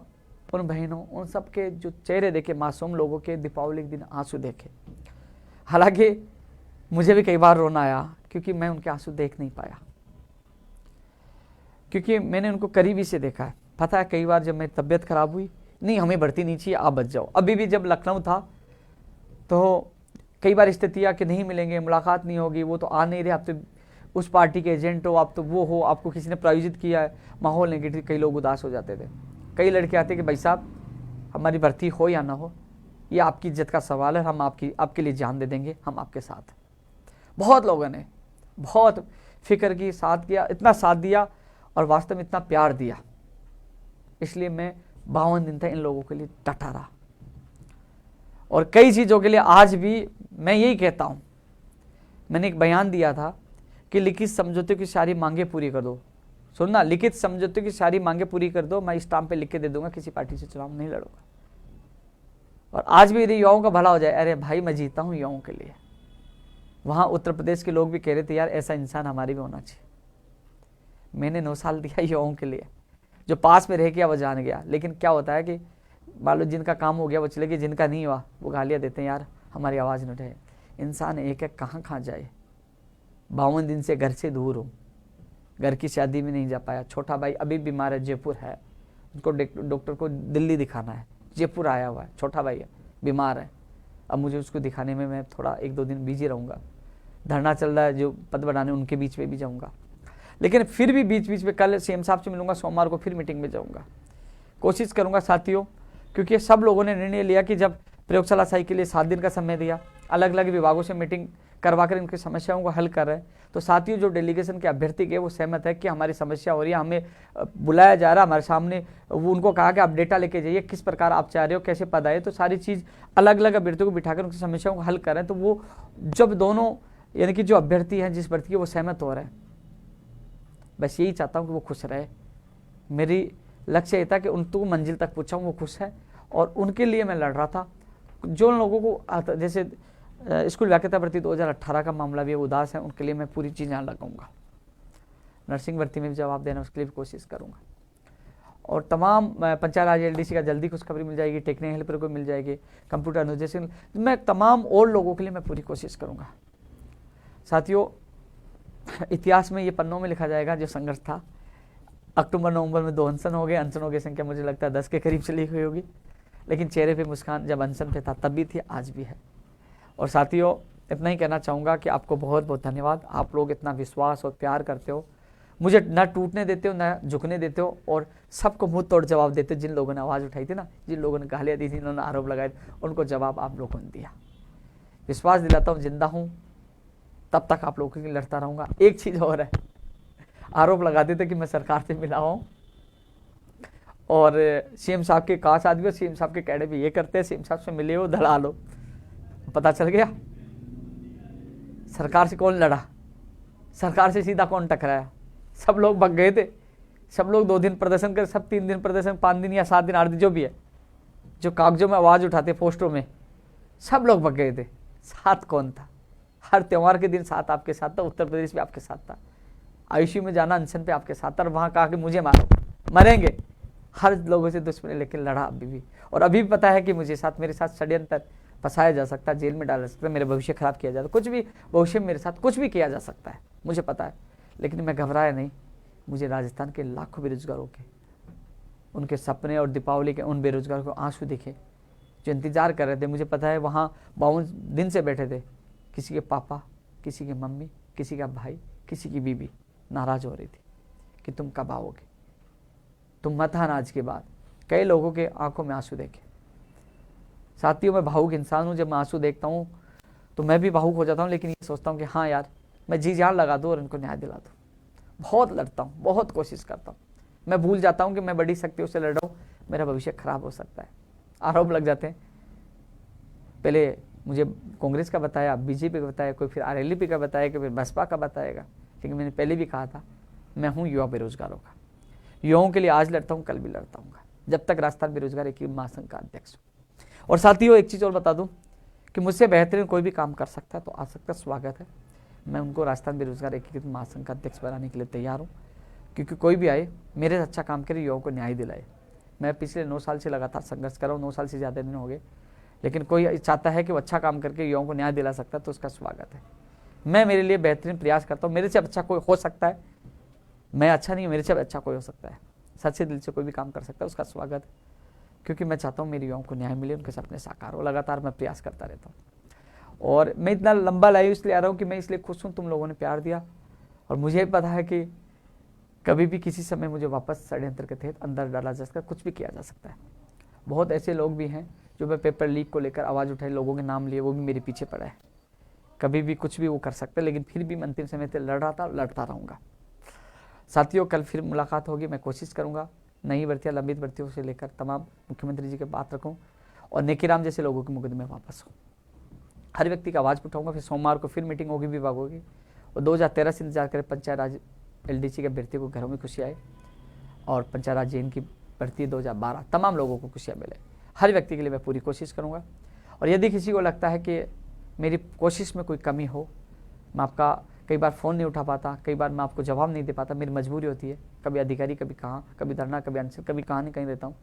Speaker 1: उन बहनों, उन सब के जो चेहरे देखे, मासूम लोगों के दीपावली के दिन आंसू देखे। हालांकि मुझे भी कई बार रोना आया, क्योंकि मैं उनके आंसू देख नहीं पाया, क्योंकि मैंने उनको करीबी से देखा है। पता है कई बार जब मेरी तबीयत खराब हुई, नहीं हमें भर्ती नहीं चाहिए, आप बच जाओ। अभी भी जब लखनऊ था तो कई बार स्थिति कि नहीं मिलेंगे, मुलाकात नहीं होगी, वो तो आ नहीं रहे, आप तो उस पार्टी के एजेंट हो, आप तो वो हो, आपको किसी ने प्रायोजित किया है, माहौल नेगेटिव, कई लोग उदास हो जाते थे। कई लड़के आते कि भाई साहब हमारी भर्ती हो या ना हो, ये आपकी इज्जत का सवाल है, हम आपके लिए जान दे देंगे, हम आपके साथ। बहुत लोगों ने बहुत फिक्र की, साथ किया, इतना साथ दिया और वास्तव में इतना प्यार दिया। इसलिए मैं 52 दिन तक इन लोगों के लिए डटा रहा। और कई चीज़ों के लिए आज भी मैं यही कहता हूँ। मैंने एक बयान दिया था कि लिखित समझौते की सारी मांगे पूरी कर दो। सुनना, लिखित समझौते की सारी मांगे पूरी कर दो, मैं स्टाम्प पे लिख के दे दूंगा, किसी पार्टी से चुनाव नहीं लड़ूंगा। और आज भी यदि युवाओं का भला हो जाए, अरे भाई मैं जीता हूँ युवाओं के लिए। वहाँ उत्तर प्रदेश के लोग भी कह रहे थे यार ऐसा इंसान हमारे भी होना चाहिए। मैंने 9 साल दिया युवाओं के लिए, जो पास में रह गया वो जान गया। लेकिन क्या होता है कि मान लो जिनका काम हो गया वो चले गए, जिनका नहीं हुआ वो गालियाँ देते हैं, यार हमारी आवाज़ नहीं उठे। इंसान एक एक कहाँ जाए। 52 दिन से घर से दूर हूँ, घर की शादी में नहीं जा पाया। छोटा भाई अभी बीमार है, जयपुर है, उनको डॉक्टर को दिल्ली दिखाना है, जयपुर आया हुआ है। छोटा भाई है, बीमार है, अब मुझे उसको दिखाने में मैं थोड़ा 1-2 दिन बिजी रहूँगा। धरना चल रहा है जो पद बढ़ाने, उनके बीच में भी जाऊँगा। लेकिन फिर भी बीच बीच में कल सीएम साहब से मिलूंगा, सोमवार को फिर मीटिंग में जाऊँगा। कोशिश करूँगा साथियों, क्योंकि सब लोगों ने निर्णय लिया कि जब प्रयोगशाला साई के लिए 7 दिन का समय दिया, अलग अलग विभागों से मीटिंग करवा कर इनकी समस्याओं को हल कर रहे हैं, तो साथियों जो डेलीगेशन के अभ्यर्थी गए वो सहमत है कि हमारी समस्या हो रही है, हमें बुलाया जा रहा है हमारे सामने। वो उनको कहा कि आप डेटा लेके जाइए, किस प्रकार आप चाह रहे हो, कैसे पद आए, तो सारी चीज़ अलग अलग अभ्यर्थियों को बिठाकर उनकी समस्याओं को हल कर रहे हैं। तो वो जब दोनों यानी कि जो अभ्यर्थी हैं जिस भर्ती के वो सहमत हो रहे हैं, बस यही चाहता हूँ कि वो खुश रहे। मेरी लक्ष्य ये था कि उनको मंजिल तक पहुँचाऊँ, वो खुश है, और उनके लिए मैं लड़ रहा था। जो लोगों को जैसे स्कूल व्याख्याता भर्ती 2018 का मामला भी उदास है, उनके लिए मैं पूरी चीज़ यहाँ लगाऊंगा। नर्सिंग भर्ती में भी जवाब देना, उसके लिए भी कोशिश करूंगा। और तमाम पंचायत राज एलडीसी का जल्दी खुशखबरी मिल जाएगी, टेक्निकल हेल्पर को मिल जाएगी, कंप्यूटर अनुदेशन, मैं तमाम और लोगों के लिए मैं पूरी कोशिश करूँगा। साथियों, इतिहास में ये पन्नों में लिखा जाएगा जो संघर्ष था। अक्टूबर-नवंबर में 2 अनशन हो गए, अनशनों की संख्या मुझे लगता है 10 के करीब चली हुई होगी, लेकिन चेहरे पे मुस्कान जब अनशन पे था तब भी थी, आज भी है। और साथियों, इतना ही कहना चाहूँगा कि आपको बहुत बहुत धन्यवाद। आप लोग इतना विश्वास और प्यार करते हो, मुझे न टूटने देते हो, न झुकने देते हो, और सबको मुंह तोड़ जवाब देते हो। जिन लोगों ने आवाज़ उठाई थी ना, जिन लोगों ने गालियाँ दी थी, जिन्होंने आरोप लगाए, उनको जवाब आप लोगों ने दिया। विश्वास दिलाता हूँ, जिंदा हूँ तब तक आप लोगों के लिए लड़ता रहूँगा। एक चीज़ और है, आरोप लगाते थे कि मैं सरकार से मिला हूँ और सीएम साहब के काश आदमी, सीएम साहब के कैडे भी ये करते हैं, सीएम साहब से मिले हो, धड़ा लो। पता चल गया सरकार से कौन लड़ा, सरकार से सीधा कौन टकराया। सब लोग भग गए थे, सब लोग 2 दिन प्रदर्शन कर, सब 3 दिन प्रदर्शन, 5 दिन या 7 दिन 8 दिन जो भी है, जो कागजों में आवाज़ उठाते, पोस्टरों में, सब लोग भग गए थे। साथ कौन था? हर त्यौहार के दिन साथ आपके साथ था, उत्तर प्रदेश में आपके साथ था, आईसीयू में जाना अनशन पे आपके साथ था, और वहाँ कहा कि मुझे मारो, मरेंगे। हर लोगों से दुश्मनी लेकिन लड़ा अभी भी, और अभी भी पता है कि मुझे साथ, मेरे साथ षड्यंत्र फंसाया जा सकता है, जेल में डाला जा सकता है, मेरा भविष्य खराब किया जाता है, कुछ भी भविष्य में मेरे साथ कुछ भी किया जा सकता है, मुझे पता है। लेकिन मैं घबराया नहीं। मुझे राजस्थान के लाखों बेरोजगारों के, उनके सपने और दीपावली के उन बेरोजगारों को आंसू दिखे जो इंतजार कर रहे थे। मुझे पता है वहाँ 52 दिन से बैठे थे, किसी के पापा, किसी की मम्मी, किसी का भाई, किसी की बीबी नाराज हो रही थी कि तुम कब आओगे, तुम मत आना आज के बाद। कई लोगों के आंखों में आंसू देखे। साथियों, मैं भावुक इंसान हूँ, जब मैं आंसू देखता हूँ तो मैं भी भावुक हो जाता हूँ, लेकिन ये सोचता हूँ कि हाँ यार, मैं जी जान लगा दूँ और इनको न्याय दिला दूँ। बहुत लड़ता हूँ, बहुत कोशिश करता हूँ। मैं भूल जाता हूँ कि मैं बड़ी शक्तियों से लड़ रहा हूँ, मेरा भविष्य खराब हो सकता है। आरोप लग जाते हैं, पहले मुझे कांग्रेस का बताया, बीजेपी का बताया, कोई फिर आरएलपी का बताया, कि फिर बसपा का बताएगा। लेकिन मैंने पहले भी कहा था, मैं हूँ युवा बेरोजगारों का, युवाओं के लिए आज लड़ता हूँ, कल भी लड़ता हूँ, जब तक राजस्थान बेरोजगार एक महासंघ का अध्यक्ष हूँ। और साथियों, एक चीज़ और बता दूँ कि मुझसे बेहतरीन कोई भी काम कर सकता है तो आ सकता है, स्वागत है। मैं उनको राजस्थान बेरोजगार एकीकृत महासंघ का अध्यक्ष बनाने के लिए तैयार हूँ, क्योंकि कोई भी आए मेरे से अच्छा काम करे, युवाओं को न्याय दिलाए। मैं पिछले 9 साल से लगातार संघर्ष कर रहा हूँ, 9 साल से ज़्यादा दिन हो गए, लेकिन कोई चाहता है कि वो अच्छा काम करके युवाओं को न्याय दिला सकता है तो उसका स्वागत है। मैं मेरे लिए बेहतरीन प्रयास करता हूँ, मेरे से अच्छा कोई हो सकता है, मैं अच्छा नहीं, मेरे से अच्छा कोई हो सकता है, सच्चे दिल से कोई भी काम कर सकता है, उसका स्वागत है। क्योंकि मैं चाहता हूँ मेरे युवाओं को न्याय मिले, उनके सपने साकार हो। लगातार मैं प्रयास करता रहता हूँ, और मैं इतना लंबा लाइव इसलिए आ रहा हूँ कि मैं इसलिए खुश हूँ, तुम लोगों ने प्यार दिया, और मुझे पता है कि कभी भी किसी समय मुझे वापस षड्यंत्र के तहत अंदर डाला जा सकता है, कुछ भी किया जा सकता है। बहुत ऐसे लोग भी हैं जो मैं पेपर लीक को लेकर आवाज़ उठाई, लोगों के नाम लिए, वो भी मेरे पीछे पड़ा है। कभी भी कुछ भी वो कर सकते हैं, लेकिन फिर भी मैं अंतिम समय तक लड़ रहा था, लड़ता रहूँगा। साथियों, कल फिर मुलाकात होगी, मैं कोशिश करूँगा नई भर्तियाँ, लंबित भर्तियों से लेकर तमाम मुख्यमंत्री जी के बात रखूँ, और नेकीराम जैसे लोगों के मुकदमे वापस हो। हर व्यक्ति की आवाज़ उठाऊंगा। फिर सोमवार को फिर मीटिंग होगी विभाग होगी, और 2013 से इंतजार करें पंचायत राज LDC के अभ्यर्थी को घरों में खुशी आए, और पंचायत राज JN की भर्ती 2012 तमाम लोगों को खुशियाँ मिले। हर व्यक्ति के लिए मैं पूरी कोशिश करूँगा। और यदि किसी को लगता है कि मेरी कोशिश में कोई कमी हो, मैं आपका कई बार फ़ोन नहीं उठा पाता, कई बार मैं आपको जवाब नहीं दे पाता, मेरी मजबूरी होती है, कभी अधिकारी कभी कहाँ, कभी धरना कभी आंसर, कभी कहाँ नहीं कहीं रहता हूँ।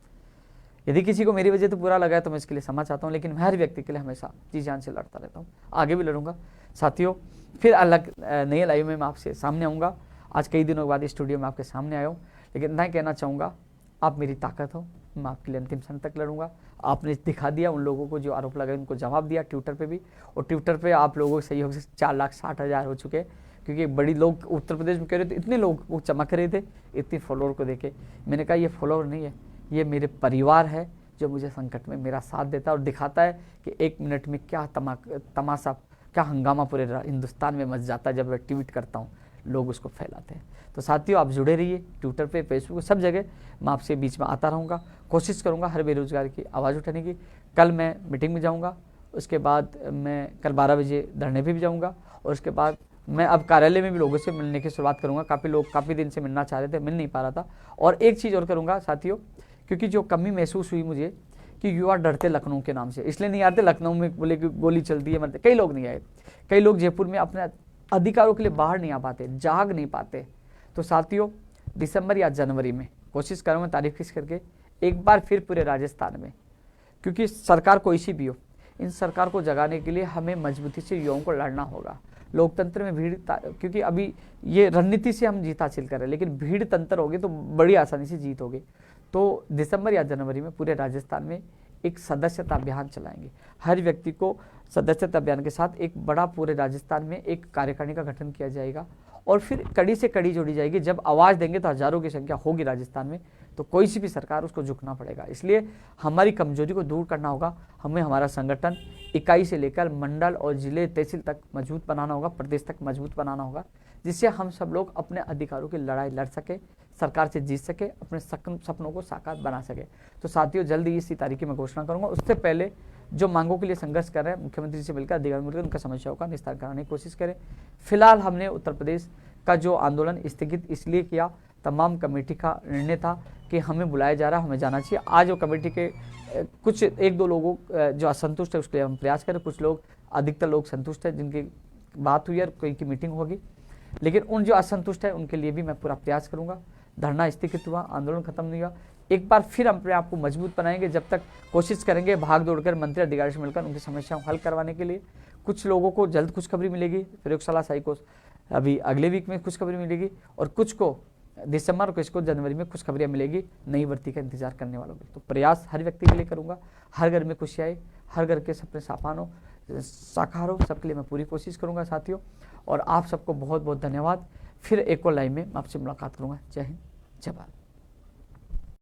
Speaker 1: यदि किसी को मेरी वजह तो बुरा लगा है तो मैं इसके लिए क्षमा चाहता हूँ, लेकिन मैं हर व्यक्ति के लिए हमेशा जी जान से लड़ता रहता हूँ, आगे भी लड़ूंगा। साथियों, फिर अलग नए लाइव में मैं आपसे सामने आऊँगा। आज कई दिनों के बाद स्टूडियो में आपके सामने आया हूँ, लेकिन इतना ही कहना चाहूँगा, आप मेरी ताकत हो, मैं आपके लिए अंतिम क्षण तक लड़ूंगा। आपने दिखा दिया उन लोगों को जो आरोप लगाए, उनको जवाब दिया ट्विटर पे भी, और ट्विटर पे आप लोगों के सहयोग से 4,60,000 हो चुके हैं, क्योंकि बड़ी लोग उत्तर प्रदेश में कह रहे थे, इतने लोग वो चमक रहे थे इतने फॉलोअर को देखे। मैंने कहा ये फॉलोअर नहीं है, ये मेरे परिवार है जो मुझे संकट में मेरा साथ देता है और दिखाता है कि 1 मिनट में क्या तमाशा, क्या हंगामा पूरे हिंदुस्तान में मच जाता है जब मैं ट्वीट करता हूँ, लोग उसको फैलाते हैं। तो साथियों, आप जुड़े रहिए ट्विटर पे, फेसबुक, सब जगह मैं आपसे बीच में आता रहूँगा। कोशिश करूँगा हर बेरोजगार की आवाज़ उठाने की। कल मैं मीटिंग में जाऊँगा, उसके बाद मैं कल 12 बजे धरने पे भी जाऊँगा, और उसके बाद मैं अब कार्यालय में भी लोगों से मिलने की शुरुआत करूँगा। काफ़ी लोग काफ़ी दिन से मिलना चाह रहे थे, मिल नहीं पा रहा था। और एक चीज़ और करूँगा साथियों, क्योंकि जो कमी महसूस हुई मुझे कि युवा डरते लखनऊ के नाम से, इसलिए नहीं आते लखनऊ में, बोले कि गोली चलती है मरते, कई लोग नहीं आए। कई लोग जयपुर में अपने अधिकारों के लिए बाहर नहीं आ पाते, जाग नहीं पाते। तो साथियों, दिसंबर या जनवरी में कोशिश करूँगा तारीख फिक्स करके एक बार फिर पूरे राजस्थान में, क्योंकि सरकार कोई सी भी हो, इन सरकार को जगाने के लिए हमें मजबूती से युवाओं को लड़ना होगा। लोकतंत्र में भीड़, क्योंकि अभी ये रणनीति से हम जीत हासिल कर रहे हैं, लेकिन भीड़ तंत्र होगी तो बड़ी आसानी से जीत होगी। तो दिसंबर या जनवरी में पूरे राजस्थान में एक सदस्यता अभियान चलाएंगे। हर व्यक्ति को सदस्यता अभियान के साथ एक बड़ा पूरे राजस्थान में एक कार्यकारिणी का गठन किया जाएगा, और फिर कड़ी से कड़ी जोड़ी जाएगी। जब आवाज़ देंगे तो हजारों की संख्या होगी राजस्थान में, तो कोई सी भी सरकार उसको झुकना पड़ेगा। इसलिए हमारी कमजोरी को दूर करना होगा। हमें हमारा संगठन इकाई से लेकर मंडल और जिले तहसील तक मजबूत बनाना होगा, प्रदेश तक मजबूत बनाना होगा, जिससे हम सब लोग अपने अधिकारों की लड़ाई लड़ सके, सरकार से जीत सके, अपने सपनों को साकार बना सके। तो साथियों, जल्दी इसी तारीख की मैं घोषणा करूंगा। उससे पहले जो मांगों के लिए संघर्ष कर रहे हैं, मुख्यमंत्री से मिलकर, अधिकारी मिलकर उनका समस्याओं का निस्तार कराने की कोशिश करें। फिलहाल हमने उत्तर प्रदेश का जो आंदोलन स्थगित इसलिए किया, तमाम कमेटी का निर्णय था कि हमें बुलाया जा रहा है, हमें जाना चाहिए। आज वो कमेटी के कुछ 1-2 लोगों जो असंतुष्ट है उसके लिए हम प्रयास करें। कुछ लोग, अधिकतर लोग संतुष्ट है, जिनकी बात हुई है, कोई की मीटिंग होगी, लेकिन उन जो असंतुष्ट है उनके लिए भी मैं पूरा प्रयास करूंगा। धरना स्थगित हुआ, आंदोलन खत्म नहीं हुआ, एक बार फिर हम अपने आप को मजबूत बनाएंगे। जब तक कोशिश करेंगे भाग दौड़कर मंत्री अधिकारी से मिलकर उनकी समस्याओं हल करवाने के लिए। कुछ लोगों को जल्द खुशखबरी मिलेगी, प्रयोगशाला साई को अभी अगले वीक में खुशखबरी मिलेगी, और कुछ को दिसंबर, कुछ को जनवरी में खुशखबरियाँ मिलेगी नई भर्ती का इंतजार करने वालों को। तो प्रयास हर व्यक्ति के लिए करूँगा, हर घर में खुशी आए, हर घर के सपने साकार हो, सबके लिए मैं पूरी कोशिश करूँगा साथियों। और आप सबको बहुत बहुत धन्यवाद। फिर एक और लाइव में आपसे मुलाकात करूँगा। जय हिंद, जय भारत।